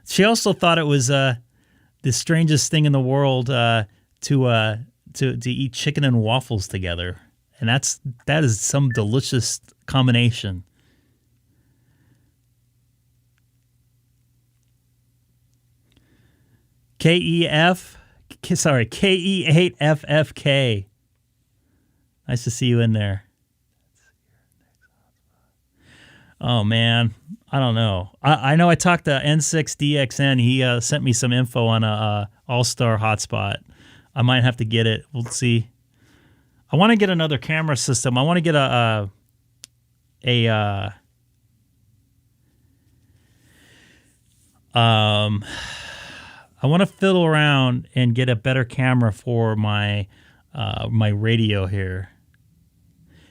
She also thought it was the strangest thing in the world to eat chicken and waffles together, and that is some delicious combination. KE8FFK. Nice to see you in there. Oh man, I don't know. I know I talked to N6DXN. He sent me some info on a All-Star hotspot. I might have to get it. We'll see. I want to get another camera system. I want to get I want to fiddle around and get a better camera for my my radio here.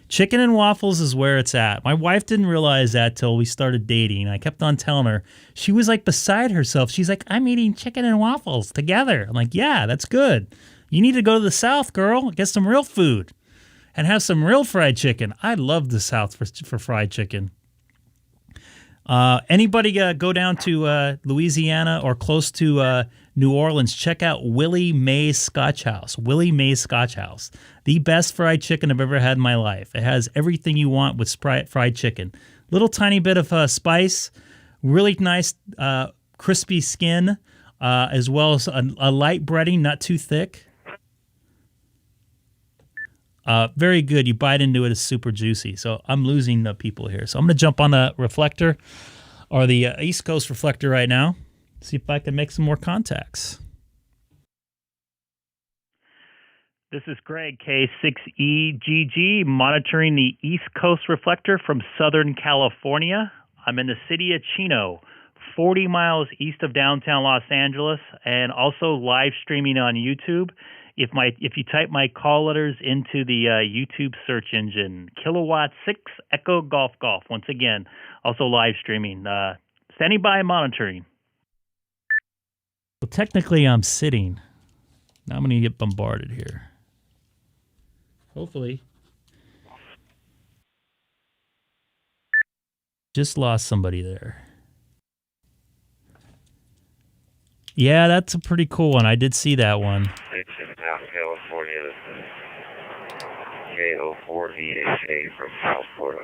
Chicken and waffles is where it's at. My wife didn't realize that till we started dating. I kept on telling her. She was like beside herself. She's like, I'm eating chicken and waffles together. I'm like, yeah, that's good. You need to go to the South, girl. Get some real food and have some real fried chicken. I love the South for fried chicken. Anybody go down to Louisiana or close to New Orleans, check out Willie Mae's Scotch House. Willie Mae's Scotch House. The best fried chicken I've ever had in my life. It has everything you want with fried chicken. Little tiny bit of spice, really nice crispy skin, as well as a light breading, not too thick. Very good. You bite into it, it's super juicy. So I'm losing the people here. So I'm going to jump on the reflector or the East Coast reflector right now. See if I can make some more contacts. This is Greg, K6EGG, monitoring the East Coast reflector from Southern California. I'm in the city of Chino, 40 miles east of downtown Los Angeles, and also live streaming on YouTube. If you type my call letters into the YouTube search engine, Kilowatt 6 Echo Golf Golf. Once again, also live streaming. Standing by, monitoring. Well, technically, I'm sitting. Now I'm going to get bombarded here. Hopefully. Just lost somebody there. Yeah, that's a pretty cool one. I did see that one. South California. K04VHA from South Florida.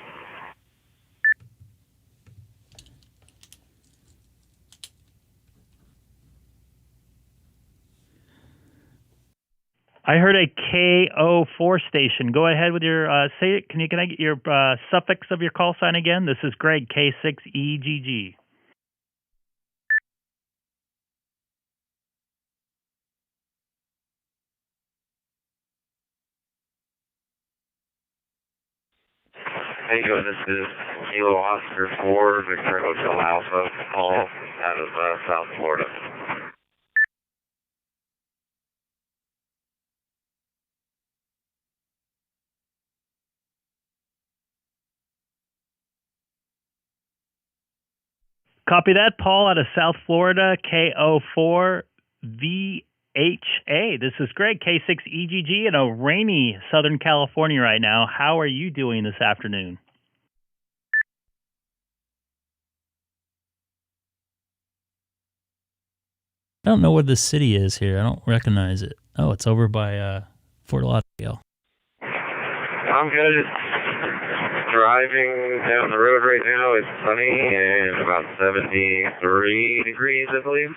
I heard a K04 station. Go ahead with your say it. Can I get your suffix of your call sign again? This is Greg, K6EGG. Hey, this is Kilo Oscar 4, Victor Hotel Alpha, call out of South Florida. Copy that, Paul, out of South Florida, K04VHA. This is Greg, K6EGG, in a rainy Southern California right now. How are you doing this afternoon? I don't know where this city is here. I don't recognize it. Oh, it's over by Fort Lauderdale. I'm good. Driving down the road right now. It's sunny and about 73 degrees, I believe.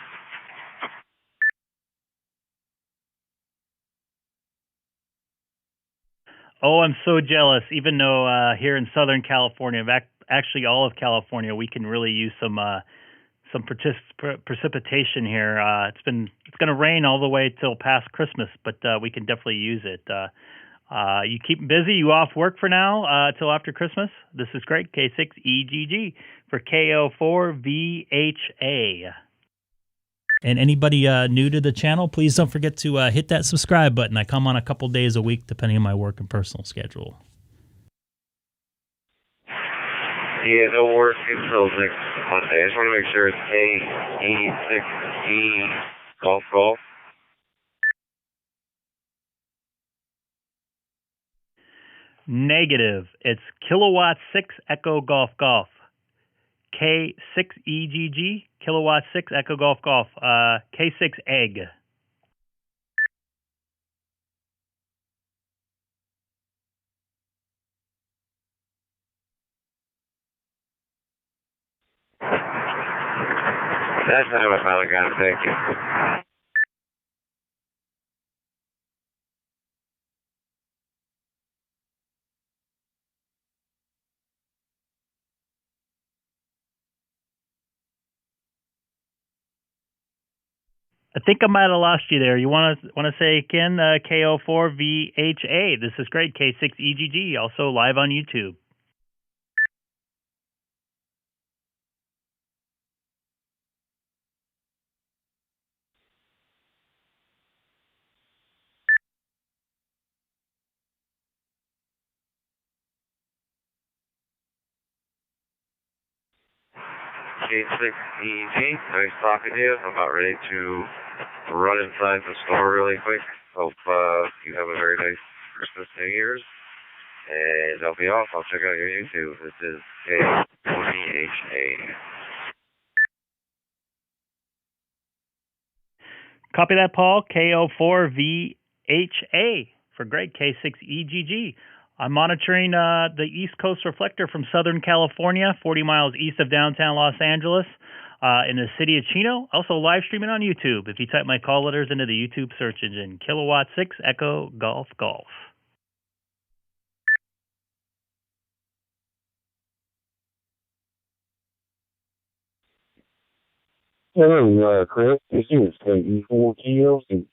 Oh, I'm so jealous. Even though here in Southern California, actually all of California, we can really use some precipitation here. It's going to rain all the way till past Christmas, but we can definitely use it. You keep busy? You off work for now till after Christmas? This is great. K6EGG for K04VHA. And anybody new to the channel, please don't forget to hit that subscribe button. I come on a couple days a week, depending on my work and personal schedule. Yeah, no worries until next Monday. I just want to make sure it's K6EGG Golf Golf. Negative. It's Kilowatt 6 Echo Golf Golf. K6EGG, Kilowatt 6 Echo Golf Golf. K6EGG. That's not what I finally got to think. I think I might have lost you there. You want to say again, K04VHA. This is great, K6EGG, also live on YouTube. K6EGG, nice talking to you. I'm about ready to run inside the store really quick. Hope you have a very nice Christmas, New Year's. And I'll be off. I'll check out your YouTube. This is K4VHA. Copy that, Paul. K04VHA for Greg, K6EGG. I'm monitoring the East Coast reflector from Southern California, 40 miles east of downtown Los Angeles, in the city of Chino. Also live streaming on YouTube. If you type my call letters into the YouTube search engine, Kilowatt 6 Echo Golf Golf. Hello, Chris. This is K4TLC.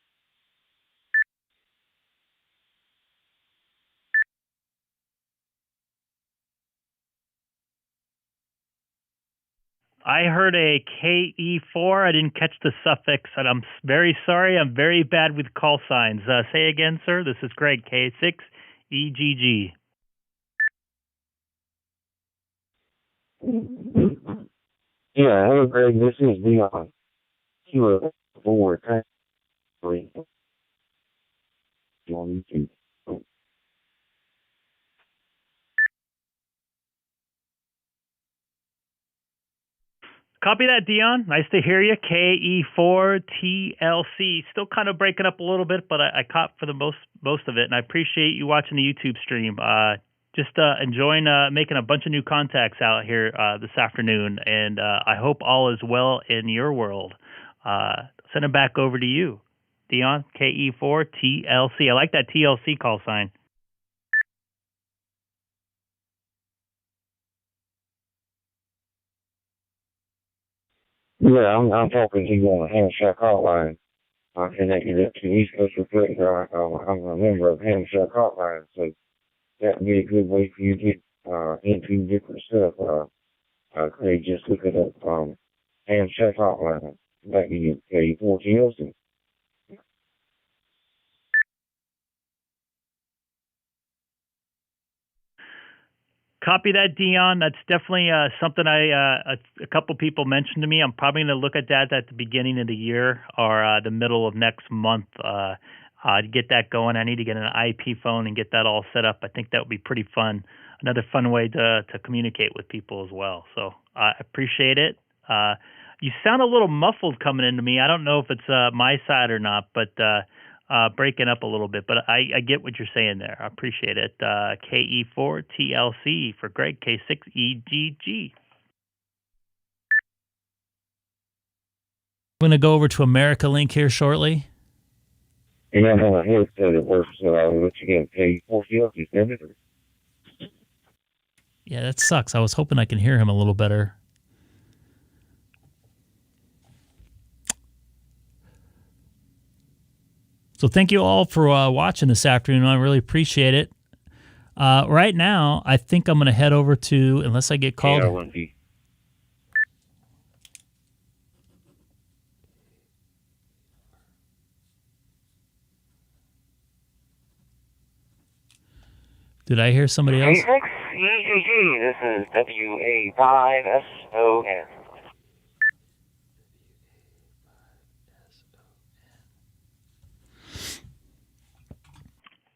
I heard a KE4. I didn't catch the suffix, and I'm very sorry. I'm very bad with call signs. Say again, sir. This is Greg, K6EGG. Yeah, hello, Greg. This is Leon. Kilo 4 3 on YouTube. Copy that, Dion. Nice to hear you. KE4TLC. Still kind of breaking up a little bit, but I caught for the most of it, and I appreciate you watching the YouTube stream. Just enjoying making a bunch of new contacts out here this afternoon, and I hope all is well in your world. Send it back over to you, Dion. KE4TLC. I like that TLC call sign. Yeah, I'm talking to you on the Hamshack Hotline. I connected it to East Coast Reflector. I'm a member of Hamshack Hotline, so that would be a good way for you to get into different stuff. Craig, just look it up. Hamshack Hotline. That is K4TLC. Copy that, Dion. That's definitely something a couple people mentioned to me. I'm probably going to look at that at the beginning of the year or the middle of next month to get that going. I need to get an IP phone and get that all set up. I think that would be pretty fun. Another fun way to communicate with people as well. So I appreciate it. You sound a little muffled coming into me. I don't know if it's my side or not, but breaking up a little bit, but I get what you're saying there. I appreciate it. KE4TLC for Greg, K6EGG. I'm going to go over to America Link here shortly. And I'm on a headset at work, so I'll let you get K4TLC. Yeah, that sucks. I was hoping I can hear him a little better. So thank you all for watching this afternoon. I really appreciate it. Right now, I think I'm going to head over to, unless I get called. Did I hear somebody else? K6EGG, this is WA5SON.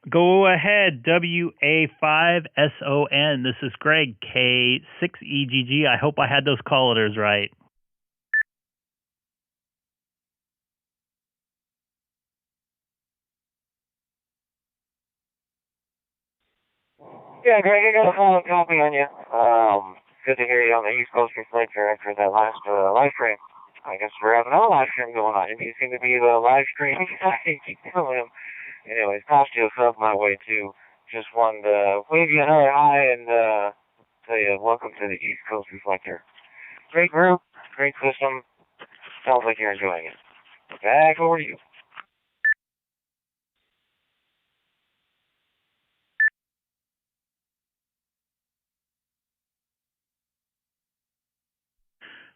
Go ahead, WA5SON. This is Greg, K6EGG. I hope I had those call letters right. Yeah, Greg, I got a phone copy on you. Good to hear you on the East Coast Reflector after that last live stream. I guess we're having another live stream going on. You seem to be the live stream guy. Keep telling him. Anyways, tossed you a sub my way too. Just wanted to wave you another hi and tell you welcome to the East Coast Reflector. Great group, great system. Sounds like you're enjoying it. Back over to you.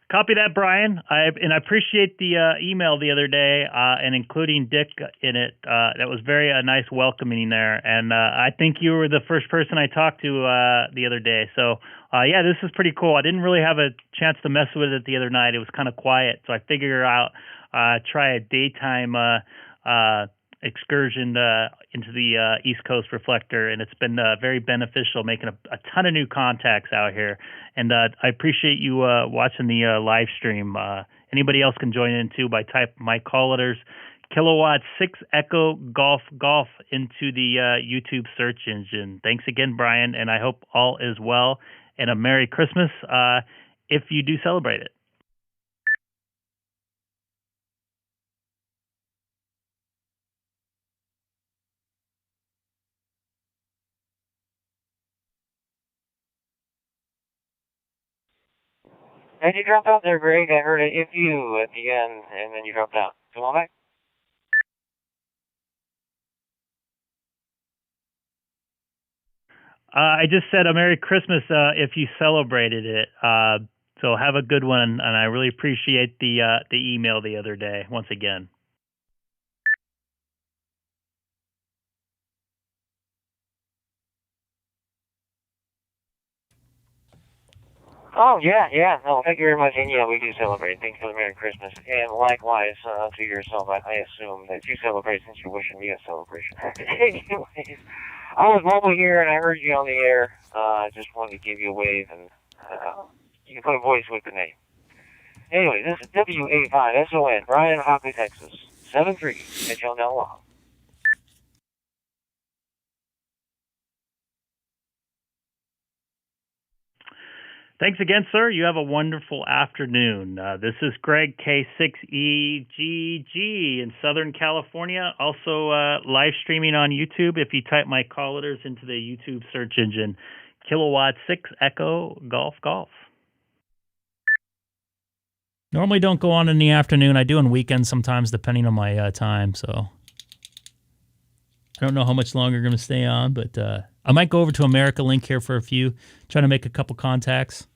Copy that, Brian. I appreciate the email the other day and including Dick in it. That was very nice welcoming there. And I think you were the first person I talked to the other day. So, yeah, this is pretty cool. I didn't really have a chance to mess with it the other night. It was kind of quiet. So I figured out try a daytime excursion into the East Coast Reflector, and it's been very beneficial, making a ton of new contacts out here. And I appreciate you watching the live stream. Anybody else can join in too by type my call letters kilowatt 6 Echo Golf Golf into the YouTube search engine. Thanks again, Brian, and I hope all is well, and a Merry Christmas if you do celebrate it. And you dropped out there, Greg. I heard it if you at the end, and then you dropped out. Come on back. I just said a Merry Christmas if you celebrated it. So have a good one, and I really appreciate the email the other day once again. Oh, yeah. No, thank you very much. And yeah, we do celebrate. Thanks for the Merry Christmas. And likewise to yourself, I assume that you celebrate since you're wishing me a celebration. Anyways, I was mobile here and I heard you on the air. Just wanted to give you a wave and you can put a voice with the name. Anyway, this is WA5SON, Brian, Hockley, Texas. 73, at y'all now long. Thanks again, sir. You have a wonderful afternoon. This is Greg, K6EGG in Southern California. Also live streaming on YouTube. If you type my call letters into the YouTube search engine, kilowatt 6 Echo Golf Golf. Normally don't go on in the afternoon. I do on weekends sometimes, depending on my time. So I don't know how much longer I'm going to stay on, but I might go over to America Link here for a few, trying to make a couple contacts.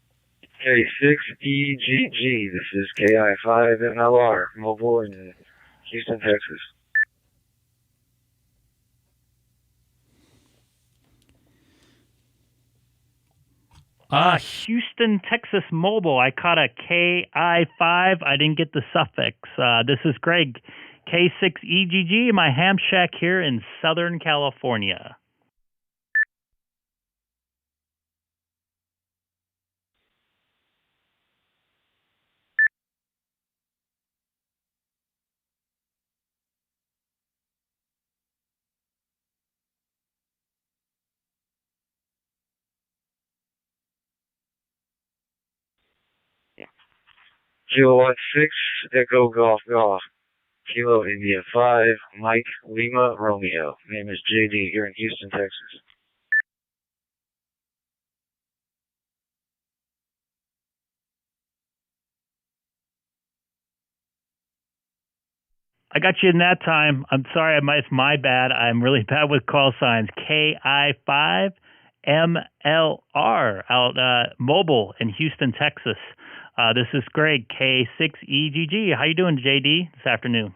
K6EGG, this is KI5MLR, mobile in Houston, Texas. Houston, Texas mobile. I caught a KI5. I didn't get the suffix. This is Greg, K6EGG, in my ham shack here in Southern California. Kilowatt 6, Echo Golf Golf. Kilo India 5, Mike Lima Romeo. Name is JD here in Houston, Texas. I got you in that time. I'm sorry, it's my bad. I'm really bad with call signs. KI5MLR out mobile in Houston, Texas. This is Greg, K6EGG. How you doing, JD, this afternoon?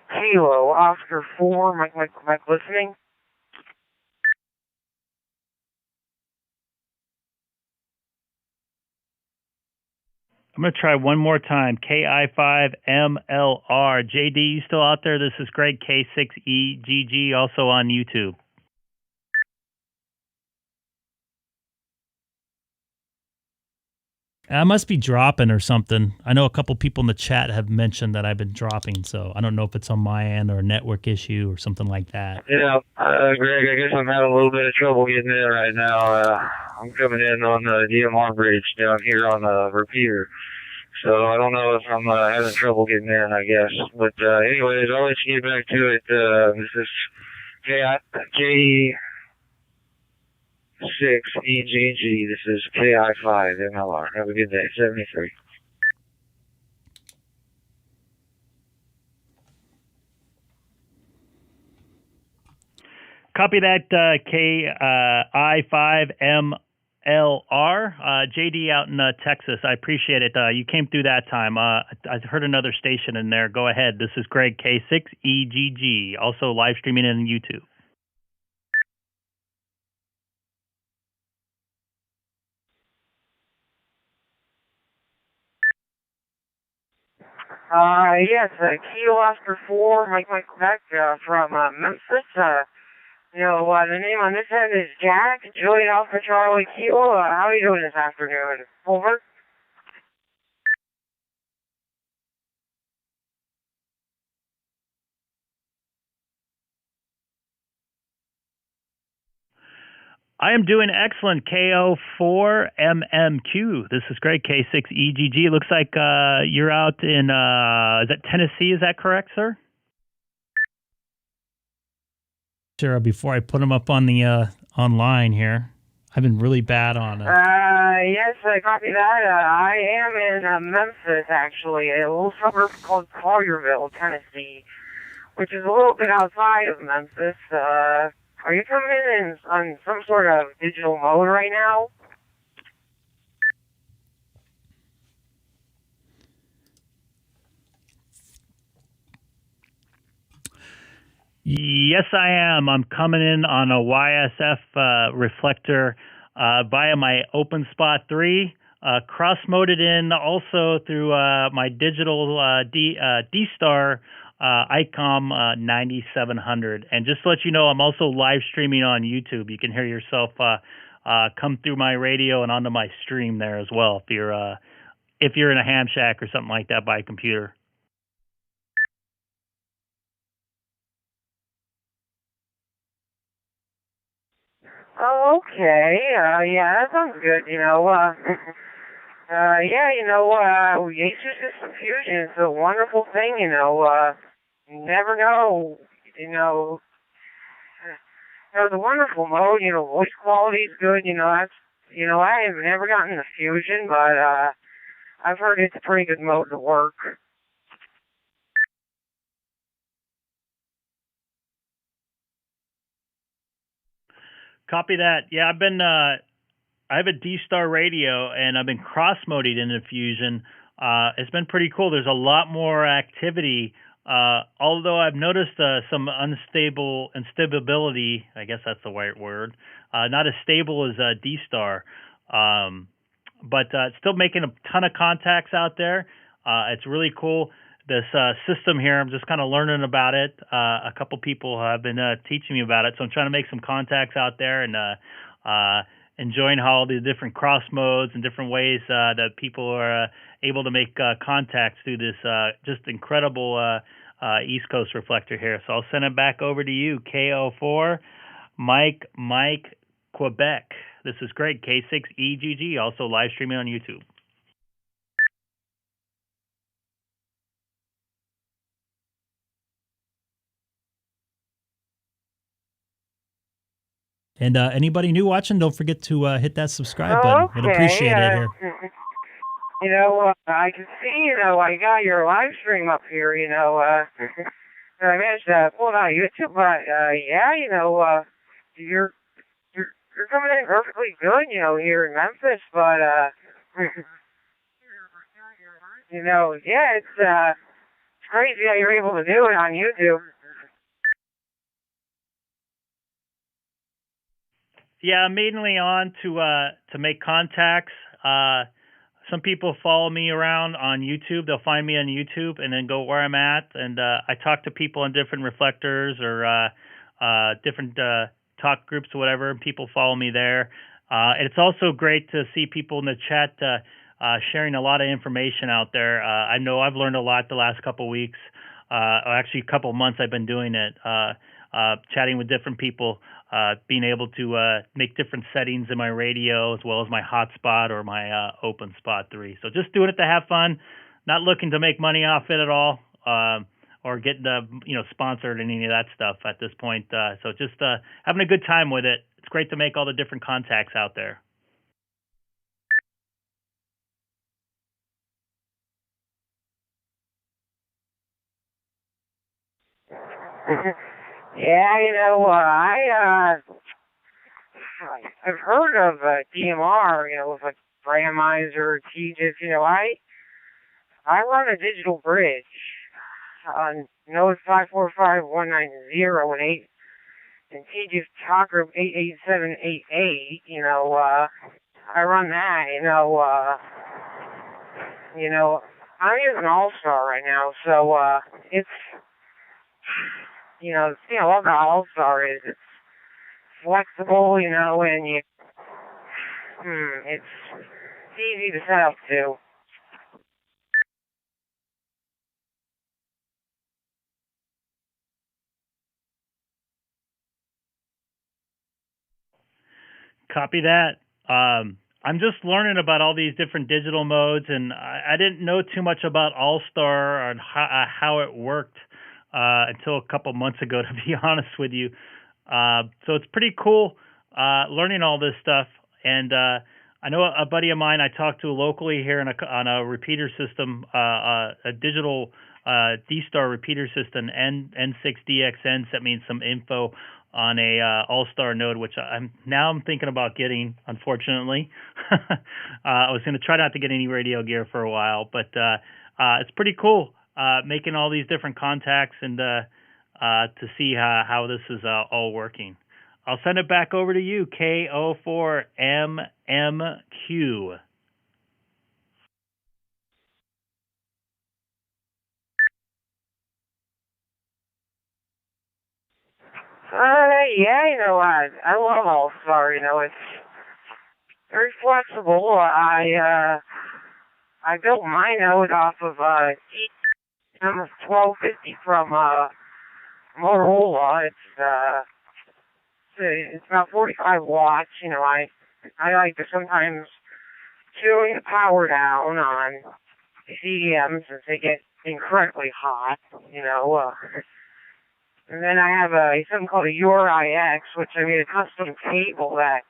Kilo, Oscar 4, Mike listening? I'm going to try one more time. KI5MLR. JD, you still out there? This is Greg, K6EGG, also on YouTube. I must be dropping or something. I know a couple people in the chat have mentioned that I've been dropping, so I don't know if it's on my end or a network issue or something like that. Yeah, Greg, I guess I'm having a little bit of trouble getting in right now. I'm coming in on the DMR bridge down here on the repeater. So I don't know if I'm having trouble getting in, I guess. But anyways, I'll let you get back to it. This is K6EGG. This is KI5MLR. Have a good day. 73. Copy that, KI5MLR. JD out in Texas. I appreciate it. You came through that time. I heard another station in there. Go ahead. This is Greg, K6EGG. Also live streaming on YouTube. Yes, Kilo Oscar 4, Mike Quebec, from Memphis. The name on this end is Jack, Juliet Alpha Charlie Kilo. How are you doing this afternoon? Over. I am doing excellent. KO4MMQ. This is Greg, K6EGG. Looks like you're out in, is that Tennessee? Is that correct, sir? Sarah, before I put them up on the online here, I've been really bad on it. Yes, I copy that. I am in Memphis, actually, a little suburb called Collierville, Tennessee, which is a little bit outside of Memphis. Are you coming in on some sort of digital mode right now? Yes, I am. I'm coming in on a YSF reflector via my OpenSpot 3, cross-moded in also through my digital DStar Icom 9700. And just to let you know, I'm also live streaming on YouTube. You can hear yourself come through my radio and onto my stream there as well if you're in a ham shack or something like that by a computer. Oh, okay. Yeah, that sounds good. Yaesu System Fusion is a wonderful thing. You never know. The wonderful mode. Voice quality is good. That's. I have never gotten the Fusion, but I've heard it's a pretty good mode to work. Copy that. Yeah, I have a DStar radio, and I've been cross-moded into Fusion. It's been pretty cool. There's a lot more activity, although I've noticed some instability. I guess that's the right word. Not as stable as DStar, but it's still making a ton of contacts out there. It's really cool. This system here, I'm just kind of learning about it. A couple people have been teaching me about it, so I'm trying to make some contacts out there and enjoying how all the different cross modes and different ways that people are able to make contacts through this just incredible East Coast reflector here. So I'll send it back over to you, KO4, Mike, Quebec. This is Greg, K6EGG, also live streaming on YouTube. And anybody new watching, don't forget to hit that subscribe button. Okay. We'd appreciate it here. I can see, I got your live stream up here, I managed to pull it out of YouTube, but, you're coming in perfectly good, here in Memphis, but, crazy how you're able to do it on YouTube. Yeah, I'm mainly on to make contacts. Some people follow me around on YouTube. They'll find me on YouTube and then go where I'm at. And I talk to people on different reflectors or different talk groups or whatever. And people follow me there. And it's also great to see people in the chat sharing a lot of information out there. I know I've learned a lot the last couple of weeks. Actually, a couple of months I've been doing it, chatting with different people. Being able to make different settings in my radio as well as my hotspot or my open spot 3. So just doing it to have fun, not looking to make money off it at all, or get sponsored and any of that stuff at this point. So just having a good time with it. It's great to make all the different contacts out there. Yeah, I've heard of DMR, with like Grandmiser, TGIF. I run a digital bridge on Node 545.190.18 and TGIF talk group 88788. I run that. I'm using All-Star right now, so it's the thing I love about All-Star is it's flexible, and it's easy to set up too. Copy that. I'm just learning about all these different digital modes, and I didn't know too much about All-Star and how it worked until a couple months ago, to be honest with you. So it's pretty cool learning all this stuff. And I know a buddy of mine I talked to locally here on a repeater system, a digital DStar repeater system, N6DXN, sent me some info on a All-Star node, which I'm thinking about getting, unfortunately. I was going to try not to get any radio gear for a while, but it's pretty cool making all these different contacts and to see how this is all working. I'll send it back over to you, K04MMQ. Yeah, I love All-Star, it's very flexible. I built my node off of M1250 from Motorola. It's about 45 watts. I like to sometimes tune the power down on CDMs since they get incredibly hot, And then I have something called a URIX, which I made a custom cable that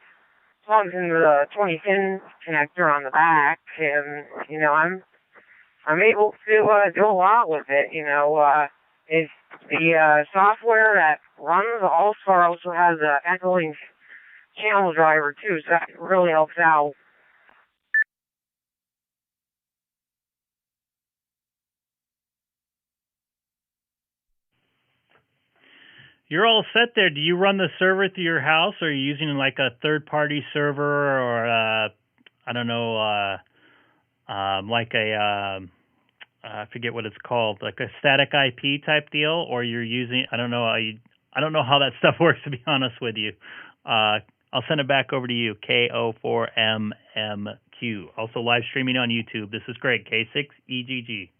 plugs into the 20-pin connector on the back, and I'm able to do a lot with it. It's the software that runs All-Star also has a echoing channel driver too, so that really helps out. You're all set there. Do you run the server through your house, or are you using like a third-party server, or I don't know, like a I forget what it's called, like a static IP type deal, or you're using I don't know how that stuff works, to be honest with you. I'll send it back over to you, K04MMQ. Also live streaming on YouTube. This is great, K6EGG.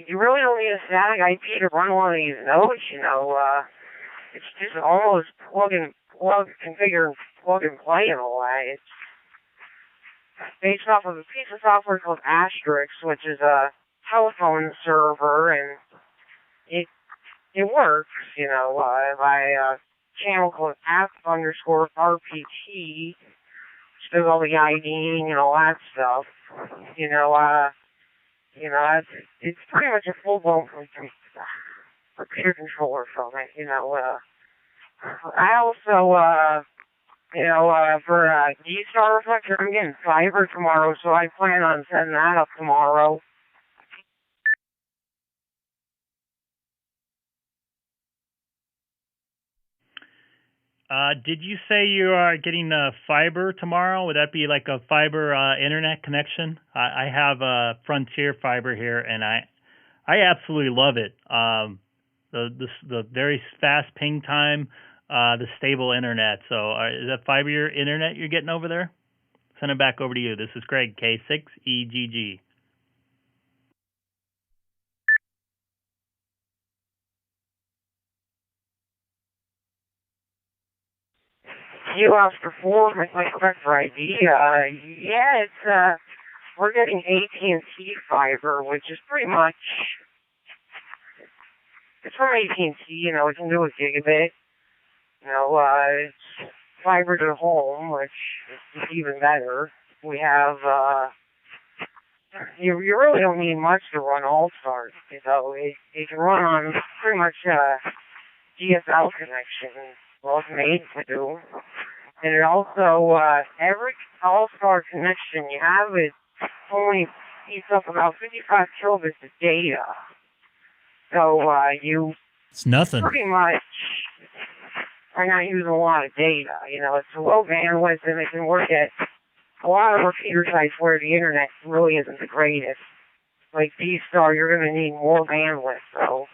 You really don't need a static IP to run one of these nodes, It's just almost configure, plug and play in a way. It's based off of a piece of software called Asterisk, which is a telephone server, and it works, by a channel called app_RPT, which does all the IDing and all that stuff. It's pretty much a full-blown computer controller from it, I also, for DStar reflector, I'm getting fiber tomorrow, so I plan on setting that up tomorrow. Did you say you are getting fiber tomorrow? Would that be like a fiber internet connection? I have Frontier fiber here, and I absolutely love it. The very fast ping time, the stable internet. So is that fiber internet you're getting over there? Send it back over to you. This is Greg, K6EGG. You asked before with my reflector ID. Yeah, we're getting AT&T fiber, which is pretty much, it's from AT&T, we can do a gigabit. It's fiber to the home, which is even better. We have, you really don't need much to run All-Stars. It can run on pretty much DSL connection. Well, it's made to do. And it also, every All-Star connection you have is only eats up about 55 kilobits of data. So, it's nothing. Pretty much are not using a lot of data. It's a low bandwidth, and it can work at a lot of repeater sites where the internet really isn't the greatest. Like DStar, you're going to need more bandwidth, so.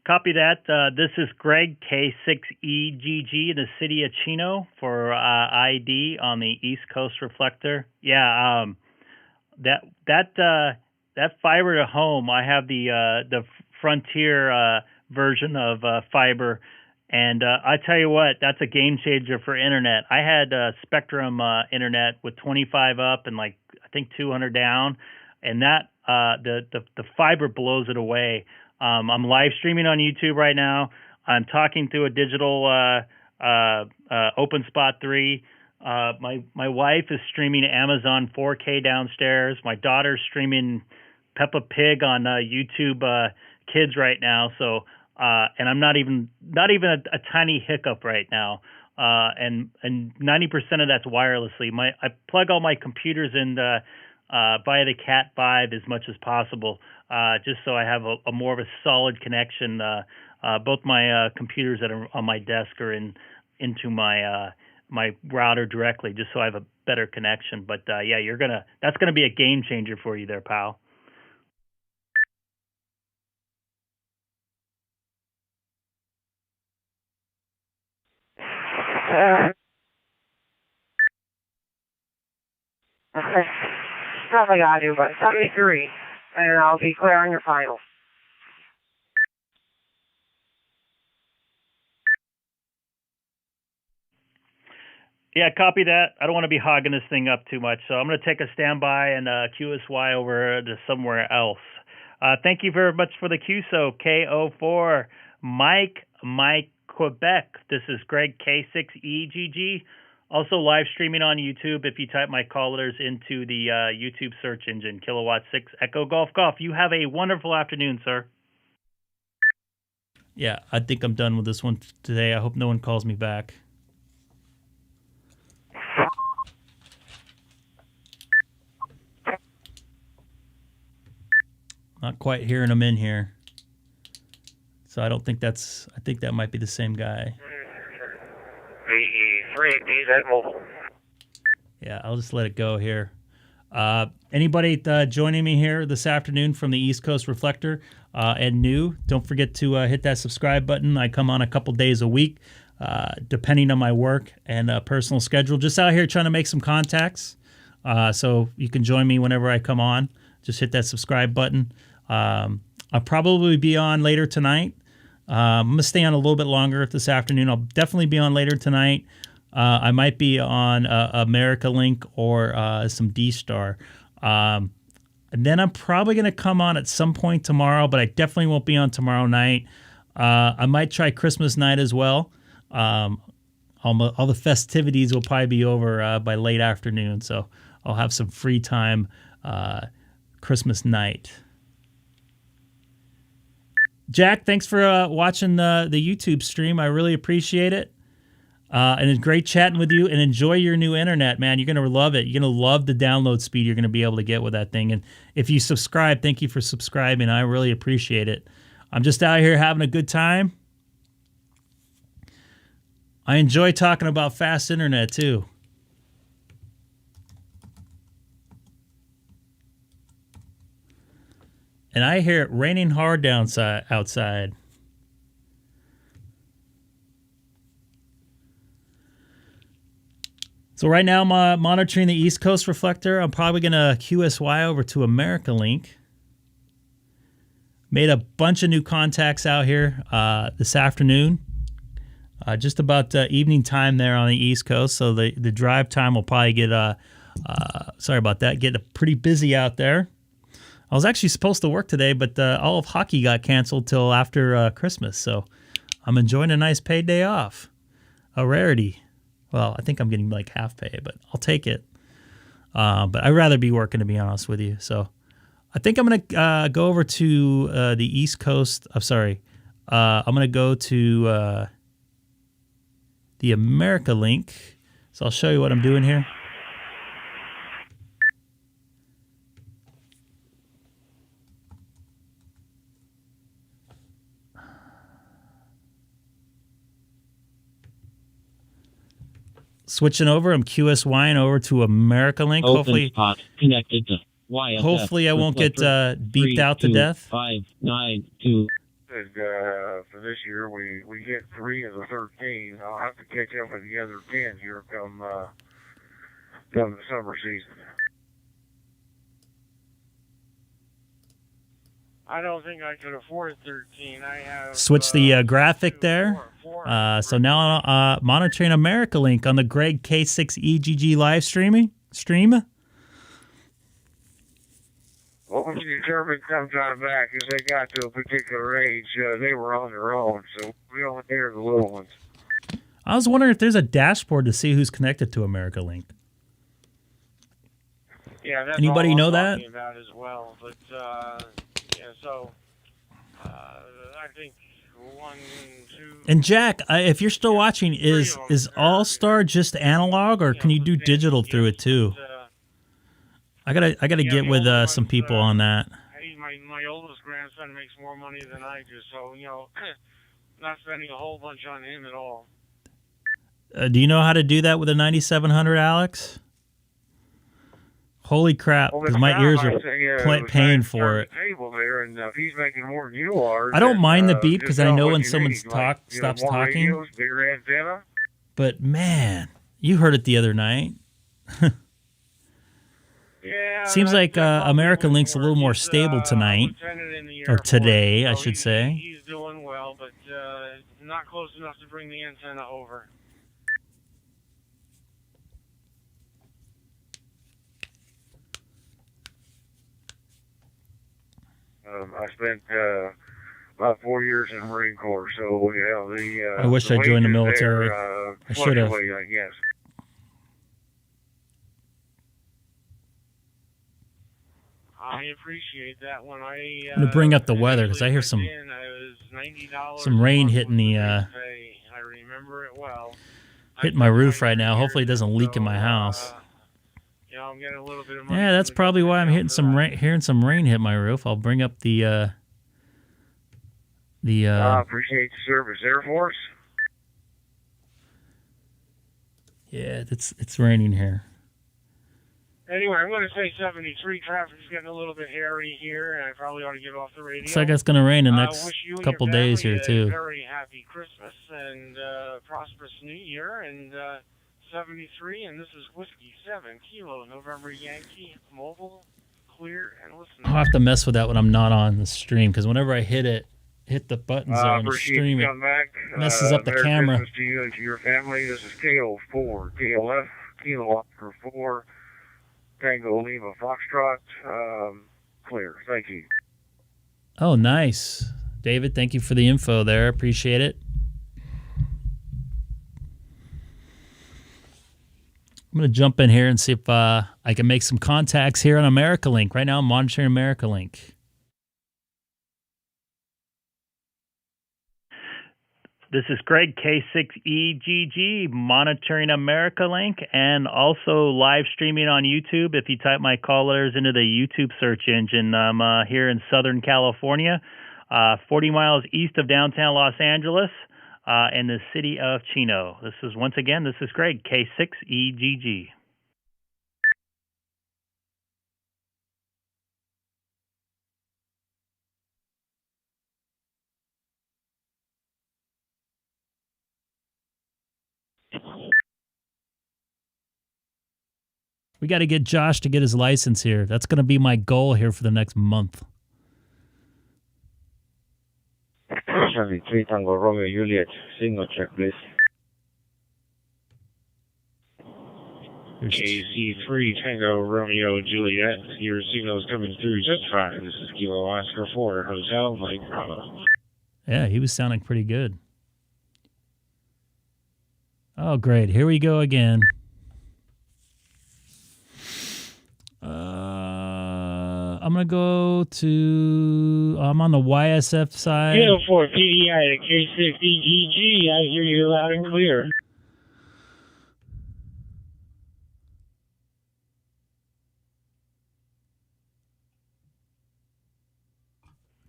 Copy that. This is Greg, K6EGG, in the city of Chino for ID on the East Coast reflector. Yeah, that fiber to home. I have the Frontier version of fiber, and I tell you what, that's a game changer for internet. I had Spectrum internet with 25 up and I think 200 down, and that the fiber blows it away. I'm live streaming on YouTube right now. I'm talking through a digital OpenSpot 3. My wife is streaming Amazon 4K downstairs. My daughter's streaming Peppa Pig on YouTube Kids right now. So and I'm not even a tiny hiccup right now. And 90% of that's wirelessly. I plug all my computers in via the Cat 5 as much as possible, just so I have a more of a solid connection. Both my computers that are on my desk are into my my router directly, just so I have a better connection. But yeah, that's gonna be a game changer for you there, pal. Okay. Stuff I gotta do, but 73, and I'll be clear on your final. Yeah, copy that. I don't want to be hogging this thing up too much, so I'm going to take a standby and QSY over to somewhere else. Thank you very much for the QSO, KO4, Mike, Quebec. This is Greg, K6EGG. Also live streaming on YouTube if you type my call letters into the YouTube search engine, Kilowatt 6 Echo Golf Golf. You have a wonderful afternoon, sir. Yeah, I think I'm done with this one today. I hope no one calls me back. Not quite hearing him in here. So I don't think I think that might be the same guy. Yeah, I'll just let it go here. Anybody joining me here this afternoon from the East Coast Reflector and new, don't forget to hit that subscribe button. I come on a couple days a week, depending on my work and personal schedule. Just out here trying to make some contacts. So you can join me whenever I come on. Just hit that subscribe button. I'll probably be on later tonight. I'm going to stay on a little bit longer this afternoon. I'll definitely be on later tonight. I might be on America Link or some DStar. And then I'm probably going to come on at some point tomorrow, but I definitely won't be on tomorrow night. I might try Christmas night as well. All the festivities will probably be over by late afternoon, so I'll have some free time Christmas night. Jack, thanks for watching the YouTube stream. I really appreciate it. And it's great chatting with you, and enjoy your new internet, man. You're going to love it. You're going to love the download speed you're going to be able to get with that thing. And if you subscribe, thank you for subscribing. I really appreciate it. I'm just out here having a good time. I enjoy talking about fast internet, too. And I hear it raining hard outside. So right now I'm monitoring the East Coast reflector. I'm probably going to QSY over to AmericaLink. Made a bunch of new contacts out here this afternoon. Just about evening time there on the East Coast. So the drive time will probably get, sorry about that, get pretty busy out there. I was actually supposed to work today, but all of hockey got canceled till after Christmas. So I'm enjoying a nice paid day off. A rarity. Well, I think I'm getting like half pay, but I'll take it. But I'd rather be working, to be honest with you. So I think I'm going to go over to the East Coast. I'm sorry. I'm going to go to the AmericaLink. So I'll show you what I'm doing here. Switching over, I'm QSYing over to AmericaLink. Hopefully, connected to YSF. Hopefully, I won't get beeped out to death. 592. For this year, we hit 3 of the 13. I'll have to catch up with the other 10 here come the summer season. I don't think I could afford 13. I have switch the graphic there. So now I'm monitoring AmericaLink on the Greg K6EGG live stream. What was determined sometime back is they got to a particular age, they were on their own, so we only hear the little ones. I was wondering if there's a dashboard to see who's connected to AmericaLink. Yeah, that's anybody all know I'm that? talking about as well, but yeah, so I think 1, 2. And Jack, if you're still watching, is All-Star just analog, or can you do digital through it too? I gotta get with some people on that. My oldest grandson makes more money than I do, so not spending a whole bunch on him at all. Do you know how to do that with a 9700, Alex? Holy crap, because my ears are paying for it. There, and if he's making more than you are, I don't mind the beep because I know when someone stops talking. Radios, bigger antenna. But man, you heard it the other night. Yeah, seems like AmericaLink's a little more stable tonight, or today, I should say. He's doing well, but not close enough to bring the antenna over. I spent about 4 years in the Marine Corps, so I wish I joined the military. I should have. I guess. I appreciate that. When I'm going to bring up the weather because I hear some rain hitting the I remember it well. Hitting my roof right now. Hopefully it doesn't leak in my house. I'm getting a little bit of money. Yeah, that's probably why I'm hearing some rain hit my roof. I'll bring up the I appreciate the service, Air Force. Yeah, it's raining here. Anyway, I'm going to say 73. Traffic's getting a little bit hairy here, and I probably ought to get off the radio. Looks like it's going to rain the next couple days here, too. Very happy Christmas and prosperous New Year, and 73, and this is Whiskey 7 Kilo November Yankee, mobile, clear, and listen. I'll have to mess with that when I'm not on the stream, because whenever I hit the buttons there on the stream, it messes up the camera. Christmas to you and to your family. This is KO4, KLF, Kilo Oscar 4, Tango Lima Foxtrot, clear. Thank you. Oh, nice. David, thank you for the info there. Appreciate it. I'm going to jump in here and see if I can make some contacts here on AmericaLink. Right now I'm monitoring AmericaLink. This is Greg, K6EGG, monitoring AmericaLink and also live streaming on YouTube. If you type my callers into the YouTube search engine, I'm here in Southern California, 40 miles east of downtown Los Angeles, in the city of Chino. This is Greg, K6EGG. We got to get Josh to get his license here. That's going to be my goal here for the next month. Charlie 3 Tango Romeo Juliet, signal check, please. KC3 Tango Romeo Juliet. Your signal's coming through just fine. This is Kilo Oscar 4 Hotel Mike Bravo. Yeah, he was sounding pretty good. Oh, great. Here we go again. I'm going to go to... I'm on the YSF side. Kilo 4 PDI to K6EGG. I hear you loud and clear.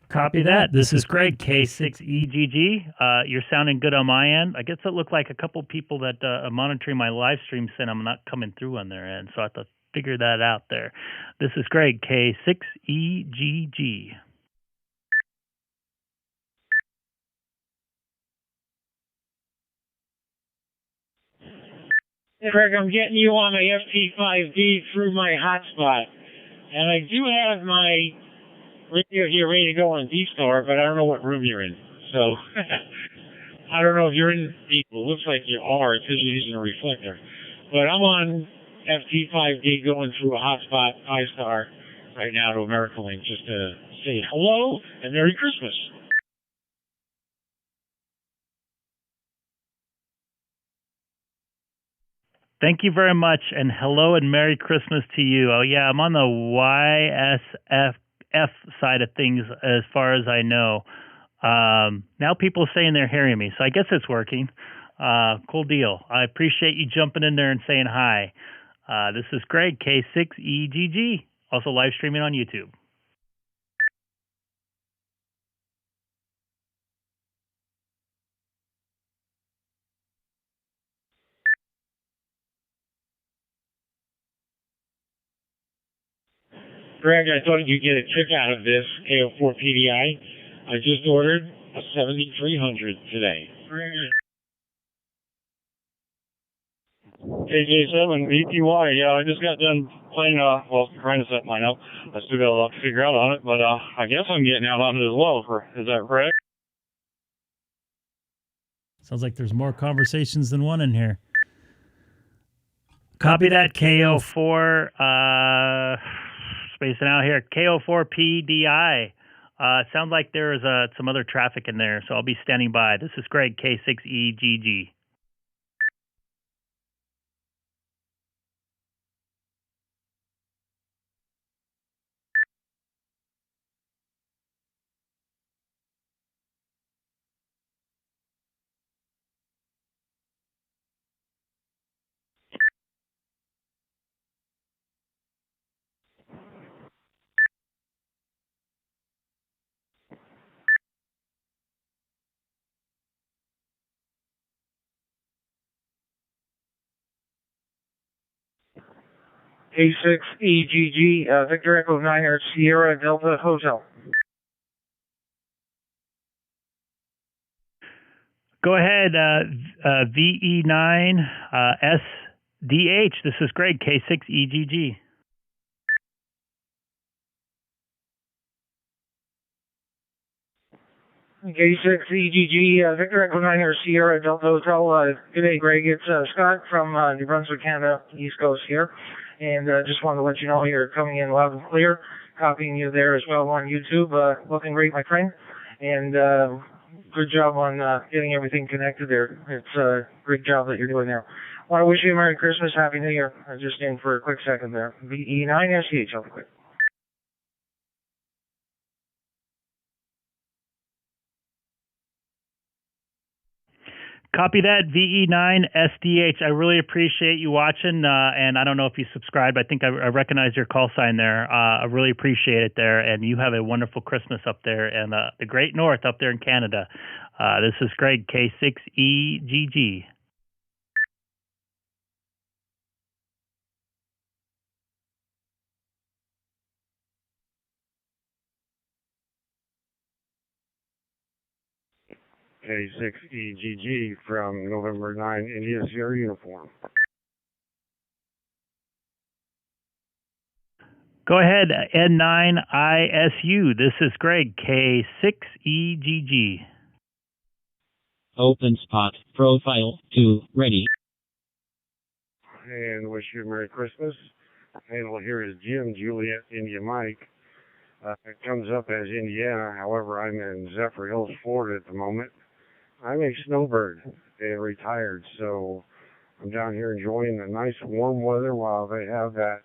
Copy that. This is Greg, K6EGG. You're sounding good on my end. I guess it looked like a couple people that are monitoring my live stream said I'm not coming through on their end, so I thought figure that out there. This is Greg, K6EGG. Greg, I'm getting you on my FT5D through my hotspot. And I do have my radio here ready to go on DStar, but I don't know what room you're in. So, I don't know if you're in people. Looks like you are because you're using a reflector. But I'm on FT5D going through a hotspot iStar right now to AmericaLink just to say hello and Merry Christmas. Thank you very much, and hello and Merry Christmas to you. Oh, yeah, I'm on the YSF side of things as far as I know. Now people are saying they're hearing me, so I guess it's working. Cool deal. I appreciate you jumping in there and saying hi. This is Greg, K6EGG, also live streaming on YouTube. Greg, I thought you'd get a kick out of this AO4 PDI. I just ordered a 7300 today. KJ7 VPY, yeah, I just got done playing, trying to set mine up. I still got a lot to figure out on it, but I guess I'm getting out on it as well. Is that correct? Sounds like there's more conversations than one in here. Copy that, KO4, spacing out here, KO4 PDI. Sounds like there's some other traffic in there, so I'll be standing by. This is Greg, K6EGG. K6EGG, Victor Echo 9 Sierra Delta Hotel. Go ahead, VE9 SDH. This is Greg, K6EGG. K6EGG, Victor Echo 9 Sierra Delta Hotel. Good day, Greg. It's Scott from New Brunswick, Canada, East Coast here. And just wanted to let you know you're coming in loud and clear. Copying you there as well on YouTube. Looking great, my friend. And Good job on getting everything connected there. It's a great job that you're doing there. I want to wish you a Merry Christmas, Happy New Year. I just in for a quick second there. VE9SEH, real quick. Copy that, VE9SDH. I really appreciate you watching, and I don't know if you subscribed. I think I recognize your call sign there. I really appreciate it there, and you have a wonderful Christmas up there in the Great North up there in Canada. This is Greg, K6EGG. K6EGG from November 9, India Sierra Uniform. Go ahead, N9ISU. This is Greg, K6EGG. Open spot, profile 2, ready. And wish you a Merry Christmas. Handle here is Jim, Juliet, India Mike. It comes up as Indiana, however, I'm in Zephyr Hills, Florida at the moment. I'm a snowbird and retired, so I'm down here enjoying the nice warm weather while they have that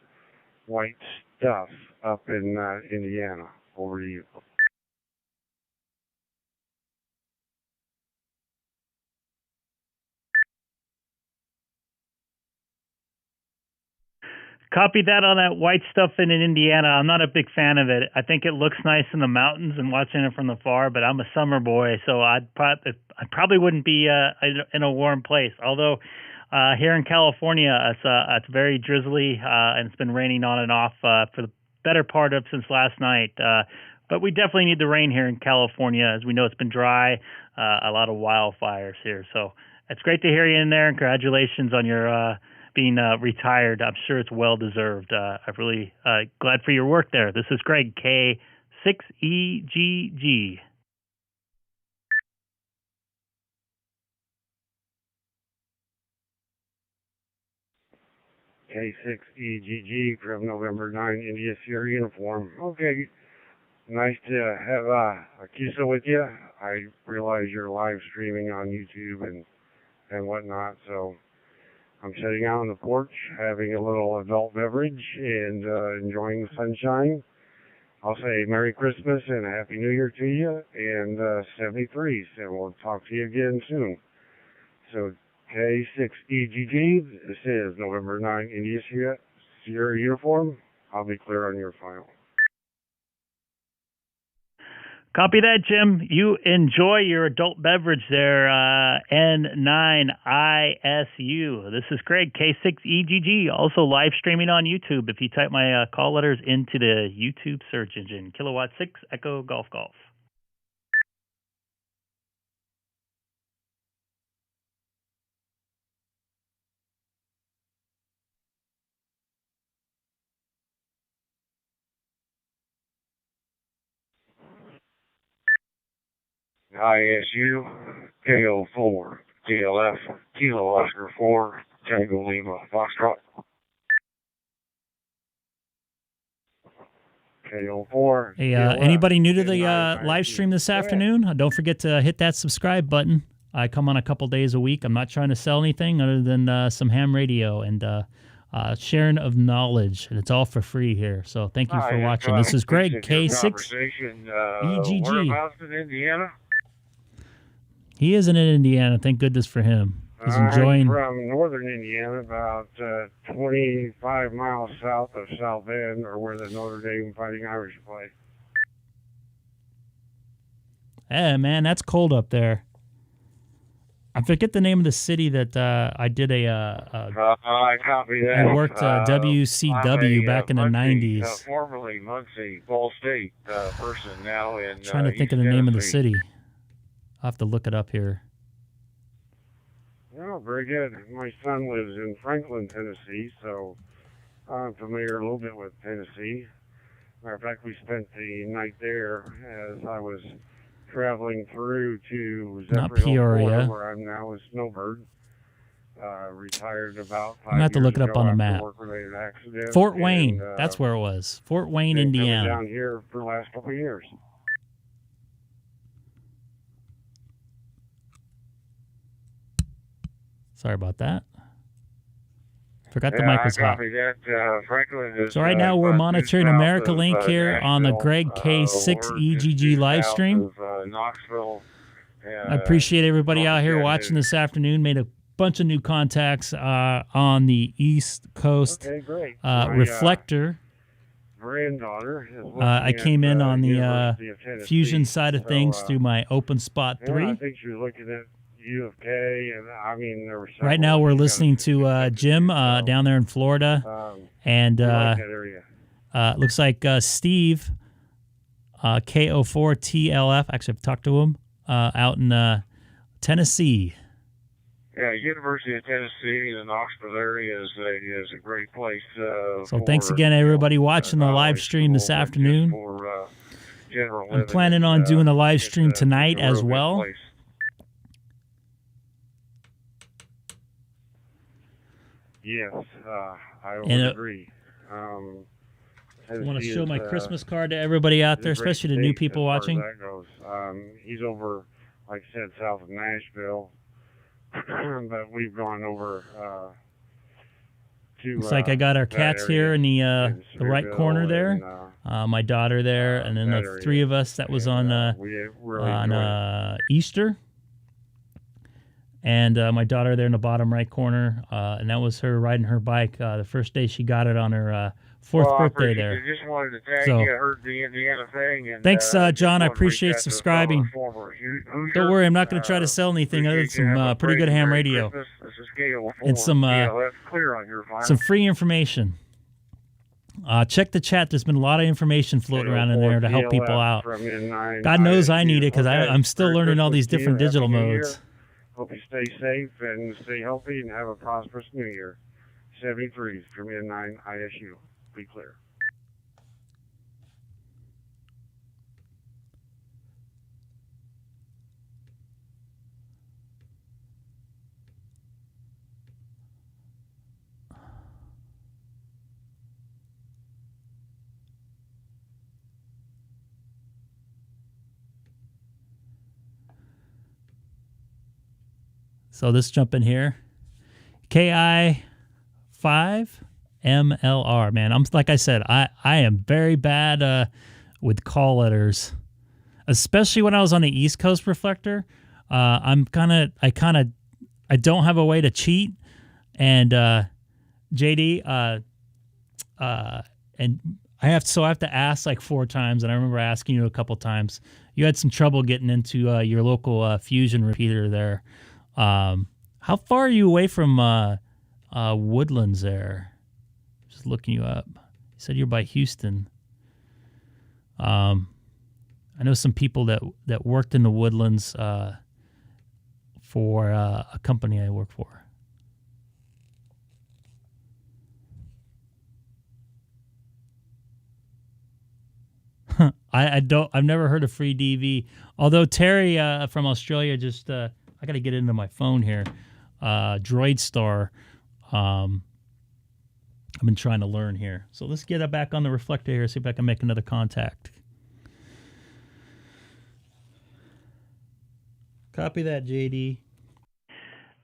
white stuff up in Indiana. Over to you. Copy that on that white stuff in Indiana. I'm not a big fan of it. I think it looks nice in the mountains and watching it from the far, but I'm a summer boy, so I probably wouldn't be in a warm place. Although here in California, it's very drizzly and it's been raining on and off for the better part of since last night. But we definitely need the rain here in California. As we know, it's been dry, a lot of wildfires here. So it's great to hear you in there, and congratulations on your being retired. I'm sure it's well-deserved. I'm really glad for your work there. This is Greg, K6EGG. K6EGG from November 9, India Sierra Uniform. Okay, nice to have a Yaesu with you. I realize you're live streaming on YouTube and whatnot, so I'm sitting out on the porch having a little adult beverage and enjoying the sunshine. I'll say Merry Christmas and a Happy New Year to you, and 73s, and we'll talk to you again soon. So K6EGG, this is November 9, India Sierra Uniform. I'll be clear on your file. Copy that, Jim. You enjoy your adult beverage there, N9ISU. This is Greg, K6EGG, also live streaming on YouTube. If you type my call letters into the YouTube search engine, Kilowatt 6 Echo Golf Golf. ISU, KO4, TLF, Kilo Oscar 4, Tango Lima, Foxtrot. KO4. Hey, anybody new to the live stream this afternoon? Don't forget to hit that subscribe button. I come on a couple days a week. I'm not trying to sell anything other than some ham radio and sharing of knowledge, and it's all for free here. So thank you for watching. This is Greg, K6EGG. Whereabouts in Indiana? He isn't in Indiana. Thank goodness for him. He's enjoying. I'm from northern Indiana, about 25 miles south of South Bend, or where the Notre Dame Fighting Irish play. Hey, man, that's cold up there. I forget the name of the city that I did I copy that. I worked WCW back in the 90s. Formerly Muncie, Ball State person, now in Trying to think of the name of the city. I'll have to look it up here. Oh, very good. My son lives in Franklin, Tennessee, so I'm familiar a little bit with Tennessee. Matter of fact, we spent the night there as I was traveling through to Not Peoria, where I'm now a snowbird. Retired about 5 I'm going to have to look it up on the map. Accident, Fort Wayne, that's where it was. Fort Wayne, Indiana. Down here for the last couple of years. Sorry about that. Forgot the mic was hot. Franklin is, So right now we're monitoring south America of, Link here on the Nashville, Greg K6EGG live south stream. of, Knoxville. I appreciate everybody out here watching this afternoon. Made a bunch of new contacts on the East Coast. Okay, great. Reflector. Granddaughter is I came in on the University of Tennessee. fusion side of So, things through my Open Spot I 3. think she was looking at U of K, and I mean there were several. Right now we're listening to Jim down there in Florida, and we like that area. looks like Steve K04TLF. Actually, I've talked to him out in Tennessee. Yeah, University of Tennessee, the Knoxville area is a great place. So thanks again, everybody watching the live stream this afternoon. For, general I'm living. planning on doing a live stream It's tonight a as real good well. place. Yes, I would agree. I want to show my Christmas card to everybody out there, especially the new people watching. That goes. He's over, like I said, south of Nashville, but we've gone over to. Looks like I got our cats here in the right corner there. My daughter there, and then the three of us that was on Easter. And my daughter there in the bottom right corner, and that was her riding her bike the first day she got it on her fourth birthday there. Just wanted to thank So, you. I heard the Indiana thing. And, thanks, John. I wanted to reach appreciate out to subscribing. Hoosier. Don't worry, I'm not going to try to sell anything other than some pretty good ham radio and some free information. Check the chat. There's been a lot of information floating around in there to help people out. God knows I need it because I'm still learning all these different digital modes. Hope you stay safe and stay healthy and have a prosperous new year. 73 from N9 ISU. Be clear. So let's jump in here. KI5MLR, man. I'm like I said, I am very bad with call letters, especially when I was on the East Coast Reflector. I don't have a way to cheat, and JD, and I have to ask like 4 times, and I remember asking you a couple times. You had some trouble getting into your local fusion repeater there. How far are you away from Woodlands there? Just looking you up. You said you're by Houston. I know some people that worked in the Woodlands for a company I work for. I've never heard of free DV. Although Terry from Australia just I got to get into my phone here. DroidStar. I've been trying to learn here. So let's get back on the reflector here, see if I can make another contact. Copy that, JD.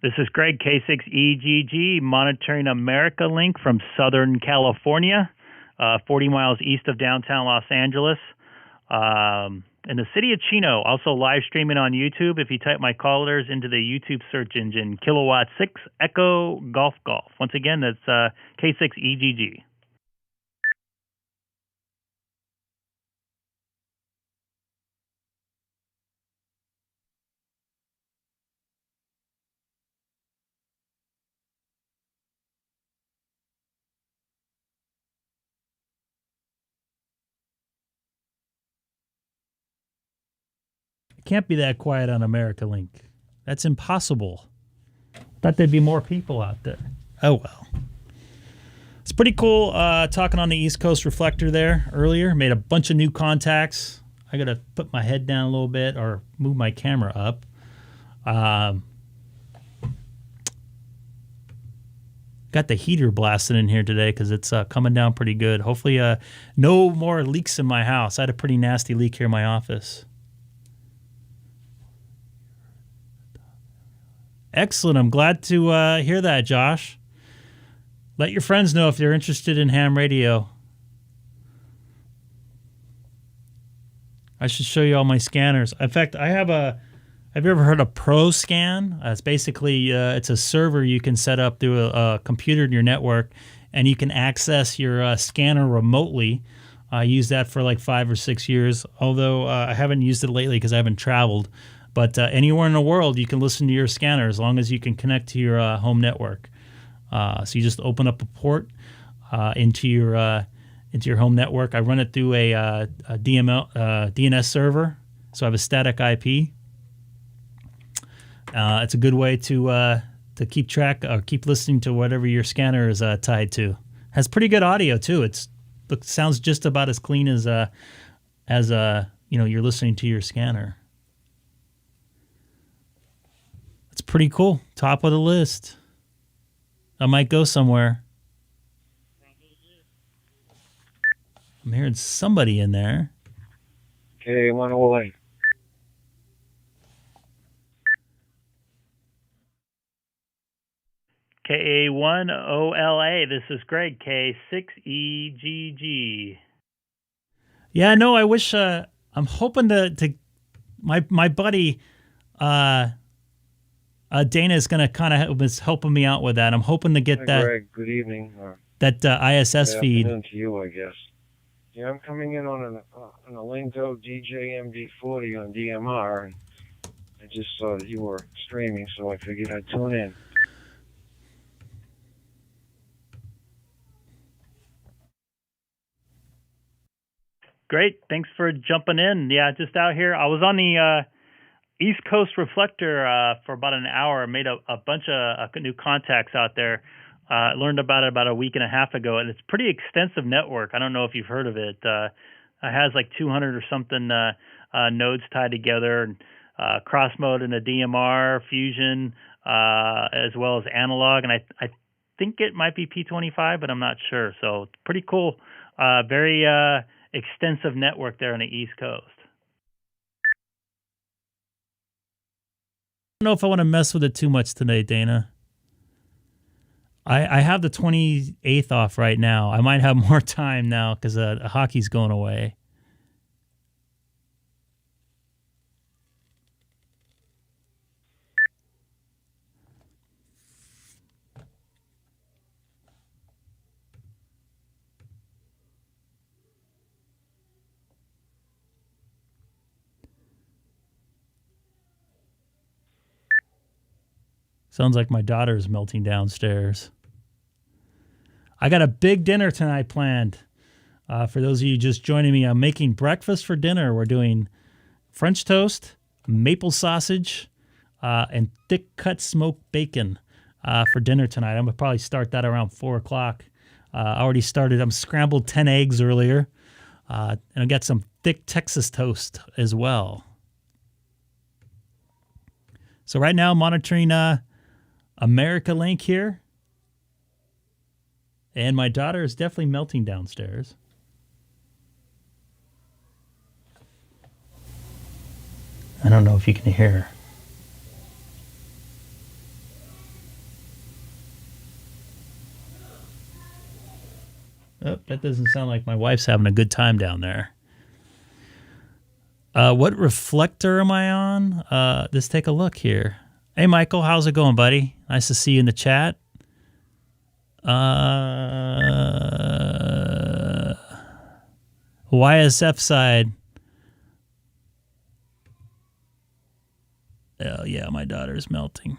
This is Greg K6EGG monitoring America Link from Southern California, 40 miles east of downtown Los Angeles. In the city of Chino, also live streaming on YouTube. If you type my callers into the YouTube search engine, Kilowatt 6 Echo Golf Golf. Once again, that's K6EGG. Can't be that quiet on America Link. That's impossible. Thought there'd be more people out there. Oh well. It's pretty cool talking on the East Coast Reflector there earlier. Made a bunch of new contacts. I gotta put my head down a little bit or move my camera up. Got the heater blasting in here today because it's coming down pretty good. Hopefully no more leaks in my house. I had a pretty nasty leak here in my office. Excellent. I'm glad to hear that, Josh. Let your friends know if they're interested in ham radio. I should show you all my scanners. In fact, I have a... Have you ever heard of ProScan? It's basically it's a server you can set up through a computer in your network, and you can access your scanner remotely. I used that for like 5 or 6 years, although I haven't used it lately because I haven't traveled. But anywhere in the world, you can listen to your scanner as long as you can connect to your home network. So you just open up a port into your home network. I run it through a DNS server, so I have a static IP. It's a good way to keep track or keep listening to whatever your scanner is tied to. Has pretty good audio too. Sounds just about as clean as you're listening to your scanner. It's pretty cool. Top of the list. I might go somewhere. I'm hearing somebody in there. Okay, I'm on the way. K1OLA, this is Greg, K6EGG. Yeah, no, I wish, I'm hoping to my buddy, Dana is going to kind of was helping me out with that. I'm hoping to get that. Greg, good evening. That ISS feed. Good afternoon to you, I guess. Yeah, I'm coming in on a Lingo DJMD40 on DMR, and I just saw that you were streaming, so I figured I'd tune in. Great. Thanks for jumping in. Yeah, just out here. I was on the East Coast Reflector for about an hour. I made a bunch of new contacts out there. I learned about it about a week and a half ago, and it's a pretty extensive network. I don't know if you've heard of it. It has like 200 or something nodes tied together, and cross mode in a DMR, fusion, as well as analog. And I think it might be P25, but I'm not sure. So it's pretty cool. Very extensive network there on the East Coast. I don't know if I want to mess with it too much today, Dana. I have the 28th off right now. I might have more time now because hockey's going away. Sounds like my daughter's melting downstairs. I got a big dinner tonight planned. For those of you just joining me, I'm making breakfast for dinner. We're doing French toast, maple sausage, and thick cut smoked bacon for dinner tonight. I'm going to probably start that around 4 o'clock. I already started. I'm scrambled 10 eggs earlier. And I got some thick Texas toast as well. So right now, monitoring America Link here. And my daughter is definitely melting downstairs. I don't know if you can hear her. Oh, that doesn't sound like my wife's having a good time down there. What reflector am I on? Let's take a look here. Hey, Michael, how's it going, buddy? Nice to see you in the chat. YSF side. Oh, yeah, my daughter's melting.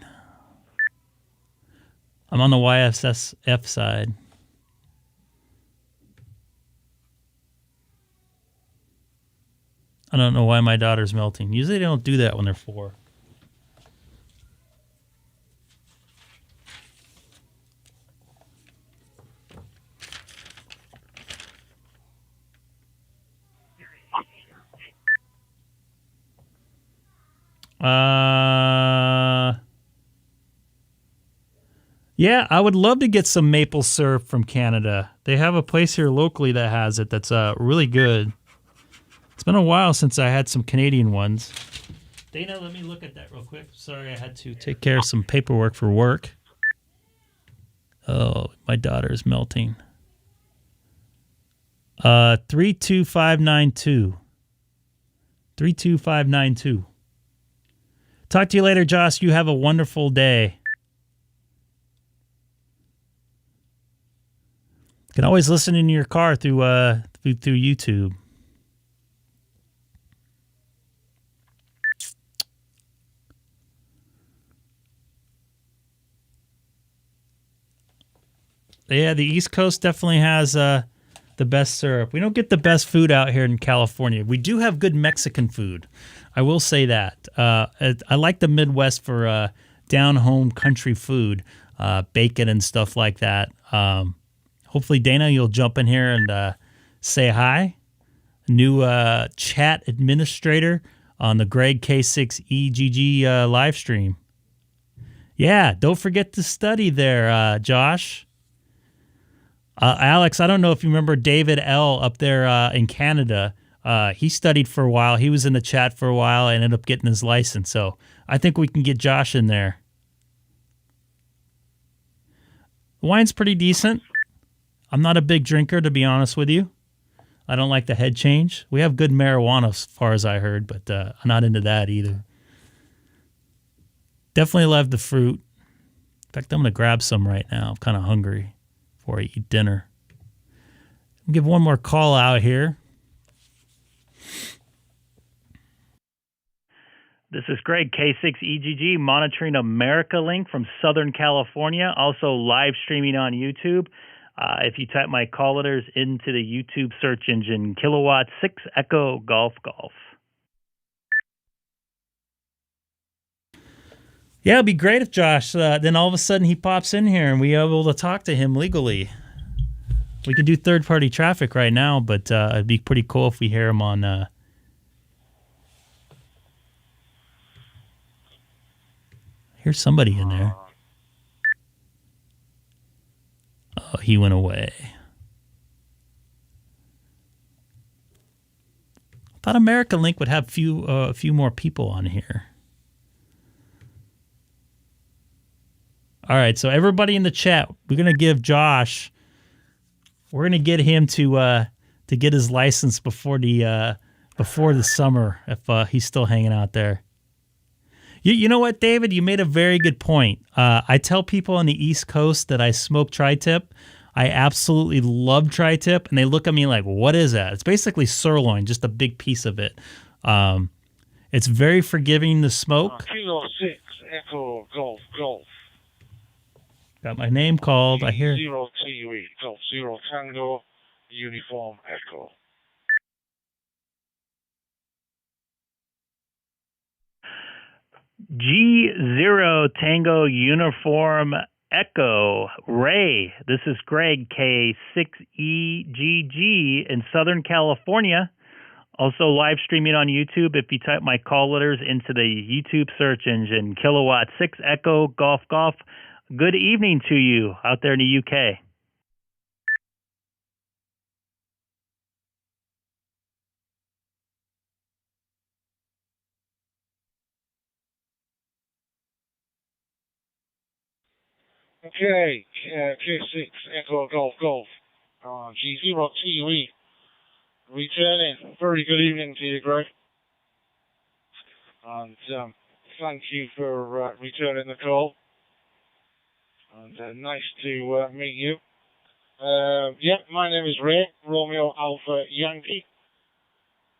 I'm on the YSF side. I don't know why my daughter's melting. Usually they don't do that when they're 4. Yeah, I would love to get some maple syrup from Canada. They have a place here locally that has it that's really good. It's been a while since I had some Canadian ones. Dana, let me look at that real quick. Sorry, I had to take care of some paperwork for work. Oh, my daughter is melting. 32592. 32592. Talk to you later, Josh. You have a wonderful day. You can always listen in your car through YouTube. Yeah, the East Coast definitely has the best syrup. We don't get the best food out here in California. We do have good Mexican food. I will say that. I like the Midwest for down-home country food, bacon and stuff like that. Hopefully, Dana, you'll jump in here and say hi. New chat administrator on the Greg K6EGG live stream. Yeah, don't forget to study there, Josh. Alex, I don't know if you remember David L. up there in Canada. He studied for a while. He was in the chat for a while and ended up getting his license. So I think we can get Josh in there. The wine's pretty decent. I'm not a big drinker, to be honest with you. I don't like the head change. We have good marijuana as far as I heard, but I'm not into that either. Definitely love the fruit. In fact, I'm going to grab some right now. I'm kind of hungry before I eat dinner. I'll give one more call out here. This is Greg, K6EGG, monitoring America Link from Southern California, also live streaming on YouTube. If you type my call letters into the YouTube search engine, Kilowatt 6 Echo Golf Golf. Yeah, it'd be great if Josh, then all of a sudden he pops in here and we are able to talk to him legally. We can do third-party traffic right now, but it'd be pretty cool if we hear him on... Here's somebody in there. Oh, he went away. I thought American Link would have a few more people on here. All right, so everybody in the chat, we're gonna give Josh. We're gonna get him to get his license before the summer if he's still hanging out there. You know what, David? You made a very good point. I tell people on the East Coast that I smoke tri-tip. I absolutely love tri-tip, and they look at me like, what is that? It's basically sirloin, just a big piece of it. It's very forgiving to smoke. Kilo 6 Echo Golf Golf. Got my name called. I hear. 0 Kiwi Golf 0 Tango Uniform Echo. G0 Tango Uniform Echo. Ray, this is Greg, K6EGG in Southern California. Also live streaming on YouTube. If you type my call letters into the YouTube search engine, Kilowatt 6 Echo Golf Golf. Good evening to you out there in the UK. Okay, K6 Echo Golf Golf. G0 TV. Returning. Very good evening to you, Greg. And thank you for returning the call. And nice to meet you. My name is Ray, Romeo Alpha Yankee.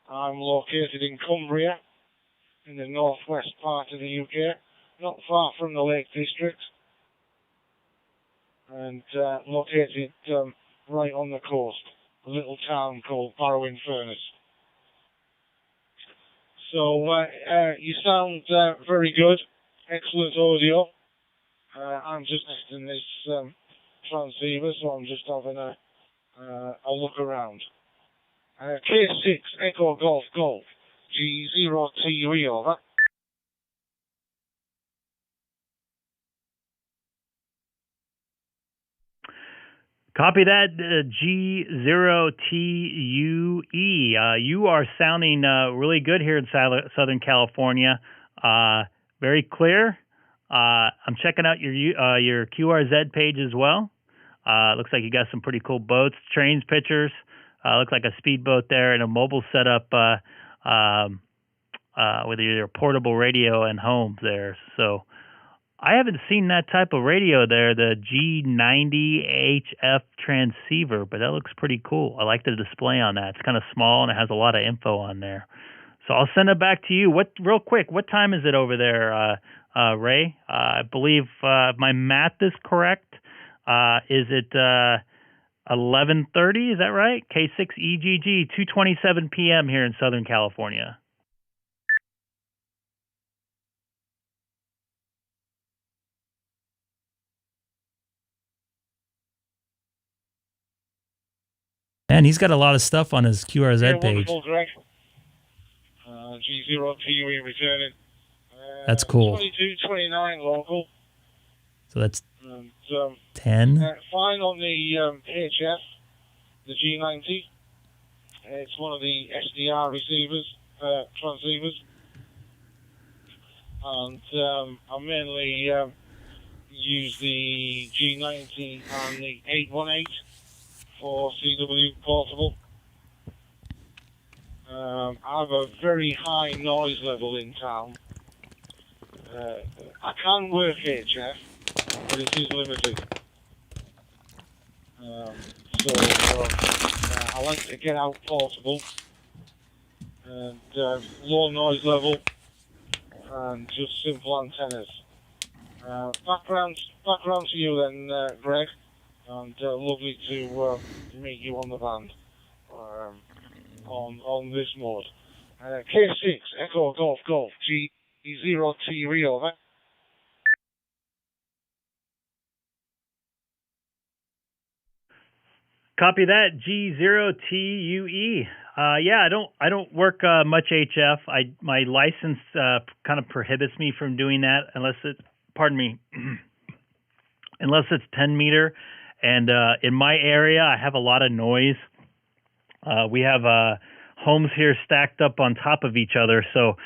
I'm located in Cumbria, in the northwest part of the UK, not far from the Lake District, and located right on the coast, a little town called Barrow-in-Furness. So you sound very good, excellent audio. I'm just testing this transceiver, so I'm just having a look around. K6 Echo Golf Golf, G0 TV over. Copy that, G0TUE. You are sounding really good here in Southern California. Very clear. I'm checking out your QRZ page as well. Looks like you got some pretty cool boats, trains, pictures. Looks like a speedboat there and a mobile setup with your portable radio and home there. So I haven't seen that type of radio there, the G90HF transceiver, but that looks pretty cool. I like the display on that. It's kind of small and it has a lot of info on there. So I'll send it back to you. Real quick, what time is it over there, Ray? I believe my math is correct. Is it 11:30? Is that right? K6EGG, 2:27 p.m. here in Southern California. And he's got a lot of stuff on his QRZ page. G0TUE returning. That's cool. 2229 local. So that's and, 10. Fine on the HF, the G90. It's one of the SDR receivers, transceivers. And I mainly use the G90 and the 818 for CW portable. I have a very high noise level in town. I can work HF, but it is limited. I like to get out portable and low noise level and just simple antennas. Background to you then, Greg, and lovely to meet you on the band. On this mode. K6, Echo Golf Golf, G0T Rio, over. Copy that, G0TUE. Yeah, I don't work much HF. My license kind of prohibits me from doing that unless it's 10 meter. And in my area, I have a lot of noise. We have homes here stacked up on top of each other. So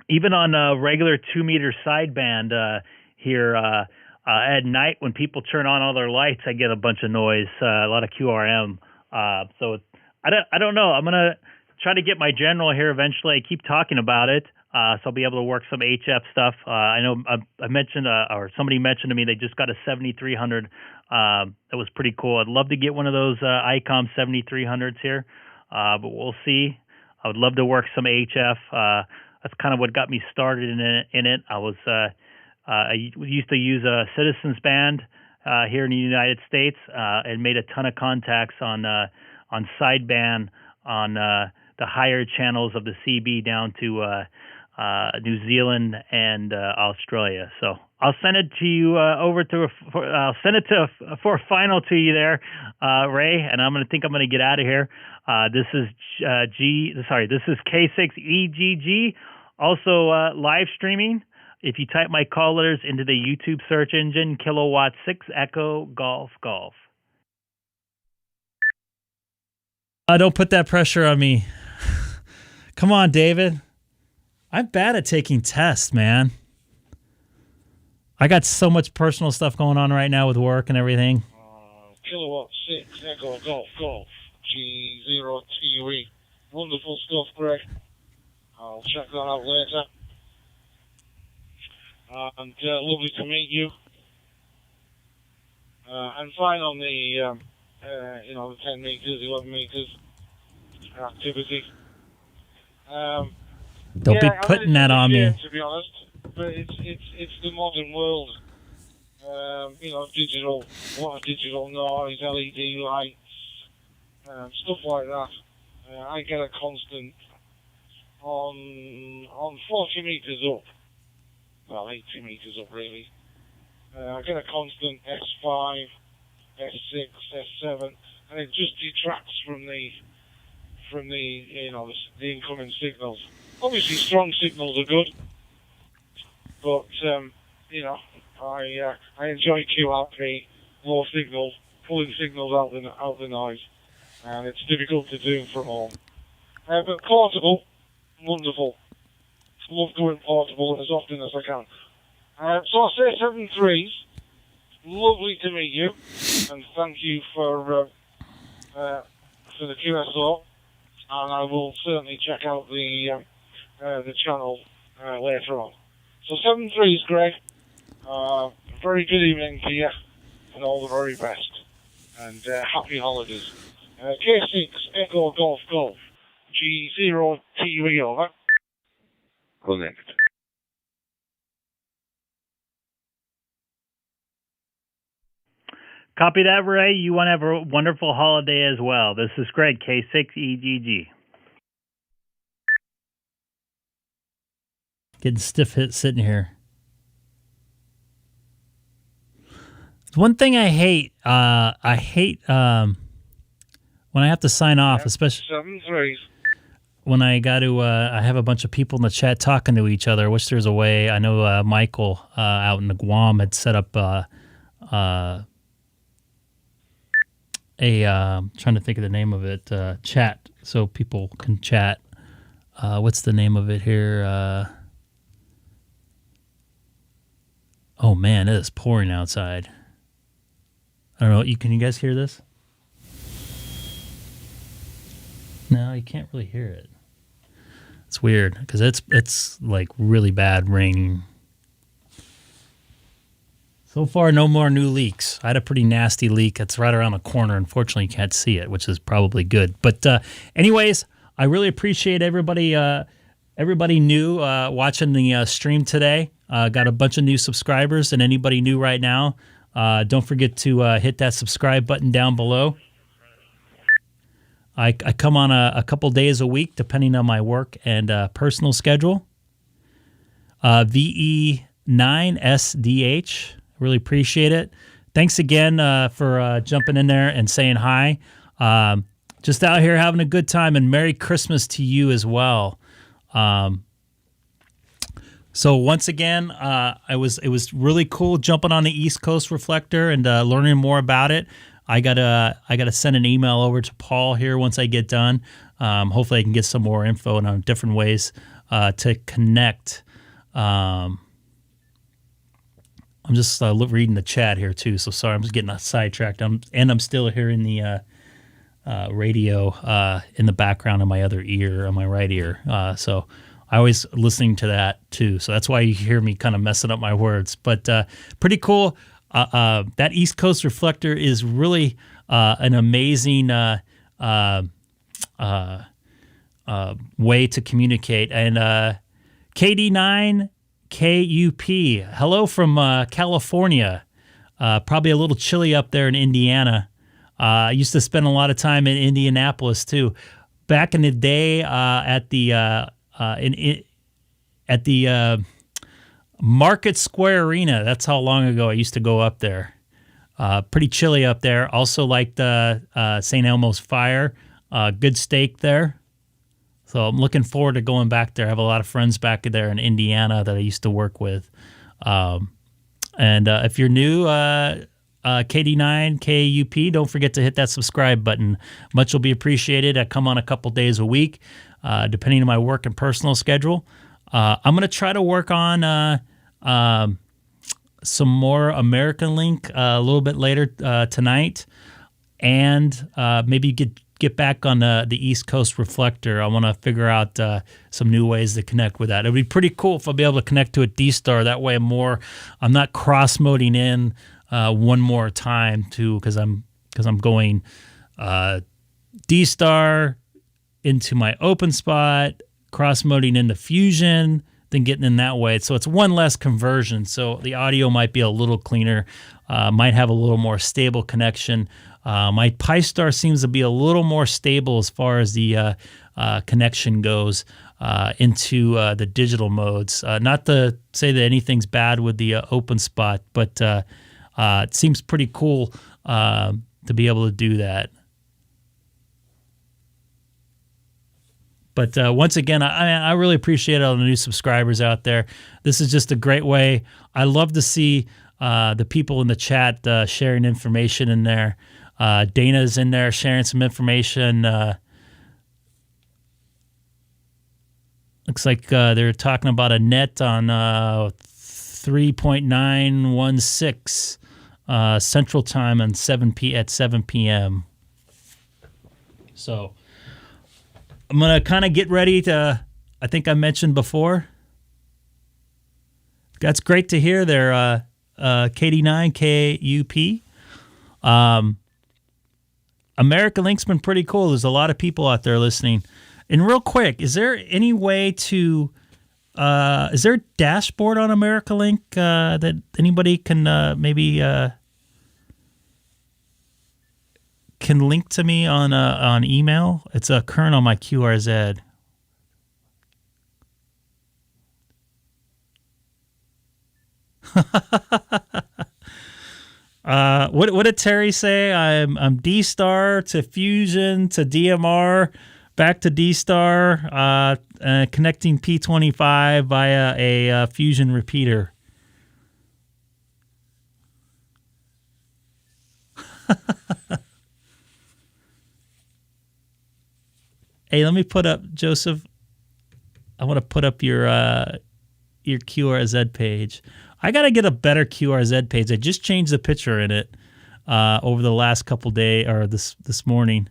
even on a regular 2 meter sideband here at night, when people turn on all their lights, I get a bunch of noise, a lot of QRM. So I don't know. I'm going to try to get my general here eventually. I keep talking about it. So I'll be able to work some HF stuff. I know I mentioned, or somebody mentioned to me, they just got a 7300. That was pretty cool. I'd love to get one of those Icom 7300s here, but we'll see. I would love to work some HF. That's kind of what got me started in it. I used to use a Citizens band here in the United States and made a ton of contacts on sideband on the higher channels of the CB down to New Zealand and Australia. So I'll send it to you I'll send it for a final to you there, Ray. And I'm going to get out of here. This is K6EGG, also live streaming. If you type my call letters into the YouTube search engine, Kilowatt 6 Echo Golf Golf. Don't put that pressure on me. Come on, David. I'm bad at taking tests, man. I got so much personal stuff going on right now with work and everything. Kilowatt 6 Echo Golf Golf, G0TUE. Wonderful stuff, Greg. I'll check that out later. And lovely to meet you. And fine on the, the 10 meters, 11 meters activity. Don't be putting that on me. To be honest, but it's the modern world. Digital, a lot of digital noise, LED lights, stuff like that. I get a constant on 40 meters up. Well, 80 meters up really. I get a constant S5, S6, S7, and it just detracts from the incoming signals. Obviously, strong signals are good, but I enjoy QRP, low signals, pulling signals out the noise, and it's difficult to do from home. But portable, wonderful. love going portable as often as I can. So I'll say 7-3s. Lovely to meet you, and thank you for the QSO. And I will certainly check out the channel later on. So 7-3s, Greg. Very good evening to you, and all the very best. And happy holidays. K6 Echo Golf Golf. G0 TV over. Connect. Copy that, Ray. You want to have a wonderful holiday as well. This is Greg, K6EGG. Getting stiff hit sitting here. One thing I hate when I have to sign off, especially 7-3s. when I got to, I have a bunch of people in the chat talking to each other. I wish there was a way. I know Michael out in the Guam had set up I'm trying to think of the name of it, chat, so people can chat. What's the name of it here? Oh man, it is pouring outside. I don't know. Can you guys hear this? No, you can't really hear it. It's weird because it's like really bad rain. So far, no more new leaks. I had a pretty nasty leak. It's right around the corner. Unfortunately, you can't see it, which is probably good. But anyways, I really appreciate everybody new watching the stream today. Got a bunch of new subscribers, and anybody new right now, don't forget to hit that subscribe button down below. I come on a couple days a week, depending on my work and personal schedule. VE9SDH. Really appreciate it. Thanks again for jumping in there and saying hi. Just out here having a good time, and Merry Christmas to you as well. So once again, it was really cool jumping on the East Coast Reflector and learning more about it. I gotta send an email over to Paul here once I get done. Hopefully I can get some more info on different ways to connect. I'm just reading the chat here too, so sorry, I'm just getting sidetracked. I'm still hearing the radio in the background of my other ear, on my right ear. So I always listening to that too. So that's why you hear me kind of messing up my words. But pretty cool. That East Coast Reflector is really an amazing way to communicate. And KD9 KUP, hello from California. Probably a little chilly up there in Indiana. I used to spend a lot of time in Indianapolis too. Back in the day, at the Market Square Arena. That's how long ago I used to go up there. Pretty chilly up there. Also like the St. Elmo's Fire. Good steak there. So I'm looking forward to going back there. I have a lot of friends back there in Indiana that I used to work with. And if you're new, KD9, KUP, don't forget to hit that subscribe button. Much will be appreciated. I come on a couple days a week, depending on my work and personal schedule. I'm going to try to work on some more American Link a little bit later tonight, and maybe get back on the East Coast Reflector. I want to figure out some new ways to connect with that. It would be pretty cool if I'll be able to connect to a DStar. That way I'm not cross-moding in one more time too, because I'm going DStar into my open spot, cross-moding into Fusion, then getting in that way. So it's one less conversion. So the audio might be a little cleaner, might have a little more stable connection. My Pi-Star seems to be a little more stable as far as the connection goes into the digital modes. Not to say that anything's bad with the open spot, but it seems pretty cool to be able to do that. But once again, I really appreciate all the new subscribers out there. This is just a great way. I love to see the people in the chat sharing information in there. Dana's in there sharing some information. Looks like they're talking about a net on 3.916 Central Time on 7 p.m. So I'm gonna kind of get ready to. I think I mentioned before. That's great to hear. They're KD9 KUP. America Link's been pretty cool. There's a lot of people out there listening. And real quick, is there any way to? Is there a dashboard on America Link that anybody can maybe can link to me on email? It's current on my QRZ. What did Terry say? I'm DStar to Fusion to DMR, back to DStar, connecting P25 via a Fusion repeater. Hey, let me put up, Joseph. I want to put up your QRZ page. I got to get a better QRZ page. I just changed the picture in it over the last couple days, or this morning.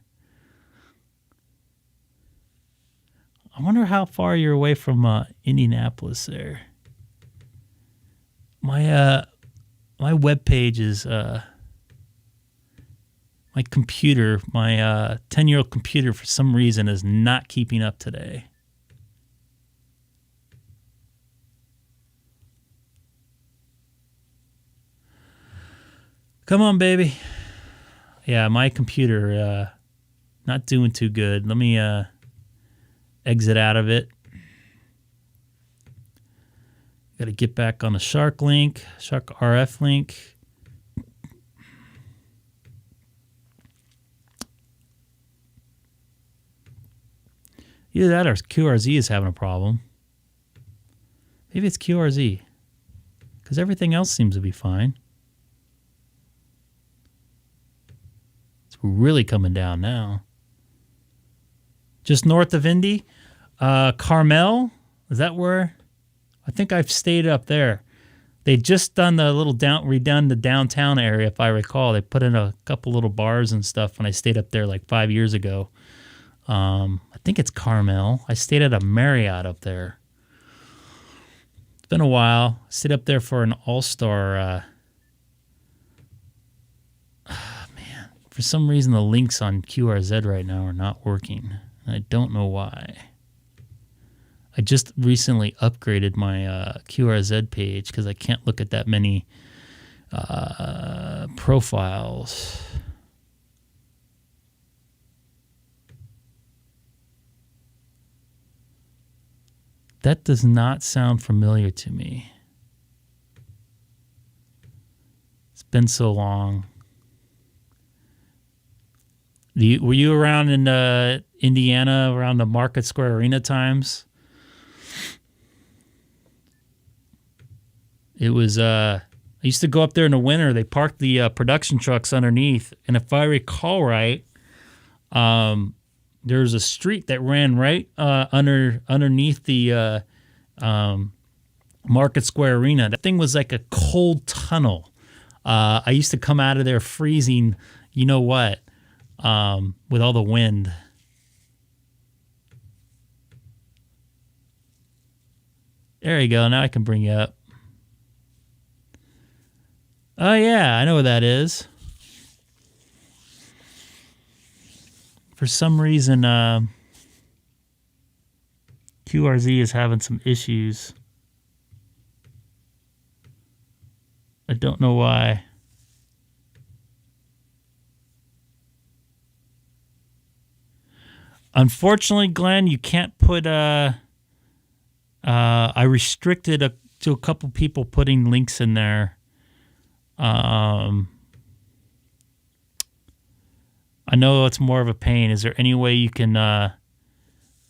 I wonder how far you're away from Indianapolis there. My web page is my computer, my 10-year-old computer for some reason is not keeping up today. Come on, baby. Yeah, my computer not doing too good. Let me exit out of it. Got to get back on the Shark RF link. Either that or QRZ is having a problem. Maybe it's QRZ, because everything else seems to be fine. It's really coming down now. Just north of Indy, Carmel, is that where? I think I've stayed up there. They just done the little redone the downtown area, if I recall. They put in a couple little bars and stuff when I stayed up there like 5 years ago. I think it's Carmel. I stayed at a Marriott up there. It's been a while. I stayed up there for an all-star. Man, for some reason the links on QRZ right now are not working. I don't know why. I just recently upgraded my QRZ page because I can't look at that many profiles. That does not sound familiar to me. It's been so long. Were you around in Indiana around the Market Square Arena times? It was, I used to go up there in the winter. They parked the production trucks underneath. And if I recall right, there was a street that ran right underneath the Market Square Arena. That thing was like a cold tunnel. I used to come out of there freezing, you know what, with all the wind. There you go. Now I can bring you up. Oh, yeah, I know what that is. For some reason, QRZ is having some issues. I don't know why. Unfortunately, Glenn, you can't put... I restricted to a couple people putting links in there. I know it's more of a pain. Is there any way you can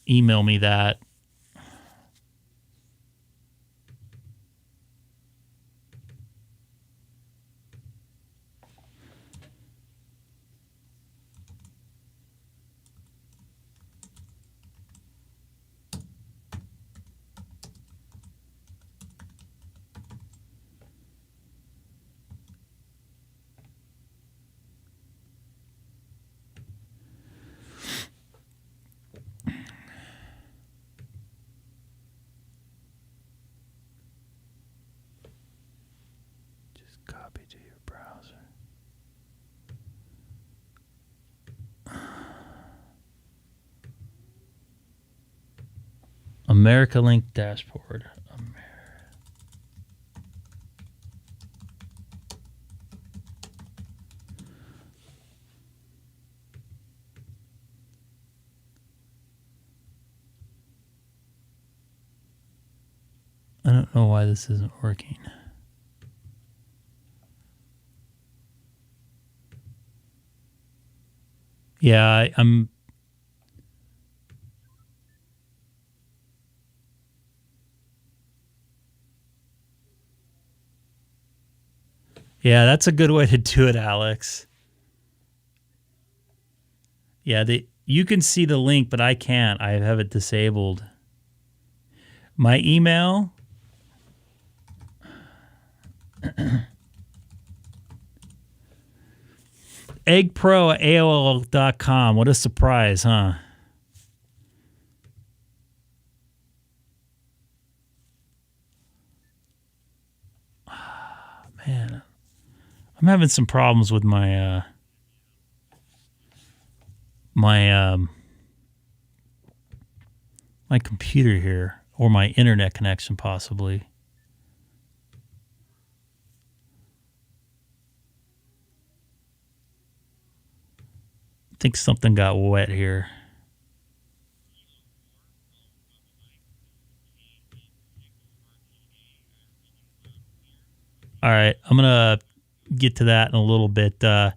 email me that? America Link dashboard. I don't know why this isn't working. Yeah, I'm... Yeah, that's a good way to do it, Alex. Yeah, you can see the link, but I can't. I have it disabled. My email... eggpro@aol.com. What a surprise, huh? Man, I'm having some problems with my my computer here, or my internet connection possibly. I think something got wet here. All right, I'm going to get to that in a little bit. All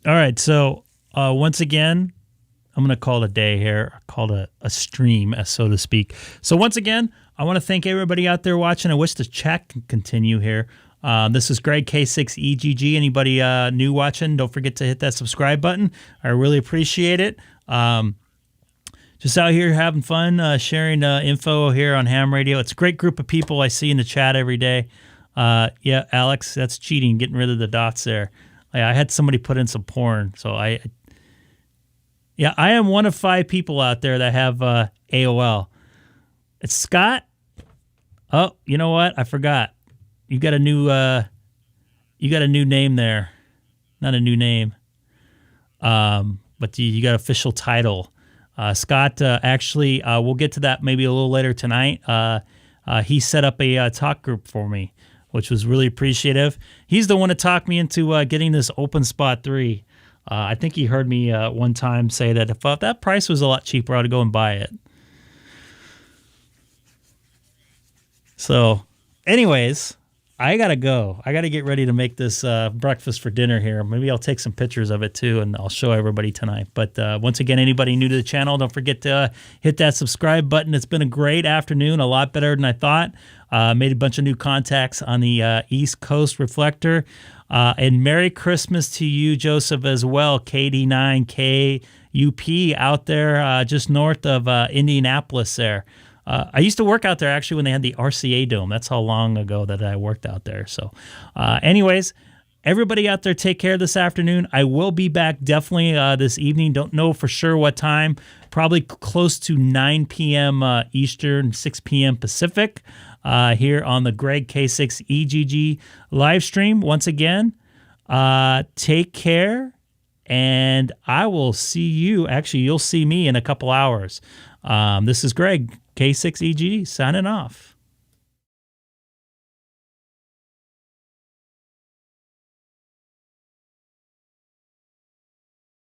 right, so once again, I'm going to call it a day here, call it a stream, so to speak. So once again, I want to thank everybody out there watching. I wish the chat can continue here. This is Greg, K6EGG. Anybody new watching, don't forget to hit that subscribe button. I really appreciate it. Just out here having fun, sharing info here on Ham Radio. It's a great group of people I see in the chat every day. Yeah, Alex, that's cheating, getting rid of the dots there. I had somebody put in some porn, so yeah, I am one of 5 people out there that have AOL. It's Scott. Oh, you know what? I forgot. You got a new name there. Not a new name. But you got official title. Scott, actually, we'll get to that maybe a little later tonight. He set up a talk group for me, which was really appreciative. He's the one that talked me into getting this OpenSpot 3. I think he heard me one time say that if that price was a lot cheaper, I'd go and buy it. So, anyways, I gotta go. I gotta get ready to make this breakfast for dinner here. Maybe I'll take some pictures of it too, and I'll show everybody tonight. But once again, anybody new to the channel, don't forget to hit that subscribe button. It's been a great afternoon, a lot better than I thought. Made a bunch of new contacts on the East Coast Reflector. And Merry Christmas to you, Joseph, as well. KD9KUP out there just north of Indianapolis there. I used to work out there actually when they had the RCA Dome. That's how long ago that I worked out there. So anyways, everybody out there, take care this afternoon. I will be back definitely this evening. Don't know for sure what time. Probably close to 9 p.m. Eastern, 6 p.m. Pacific. Here on the Greg K6EGG live stream. Once again, take care, and I will see you. Actually, you'll see me in a couple hours. This is Greg K6EGG signing off.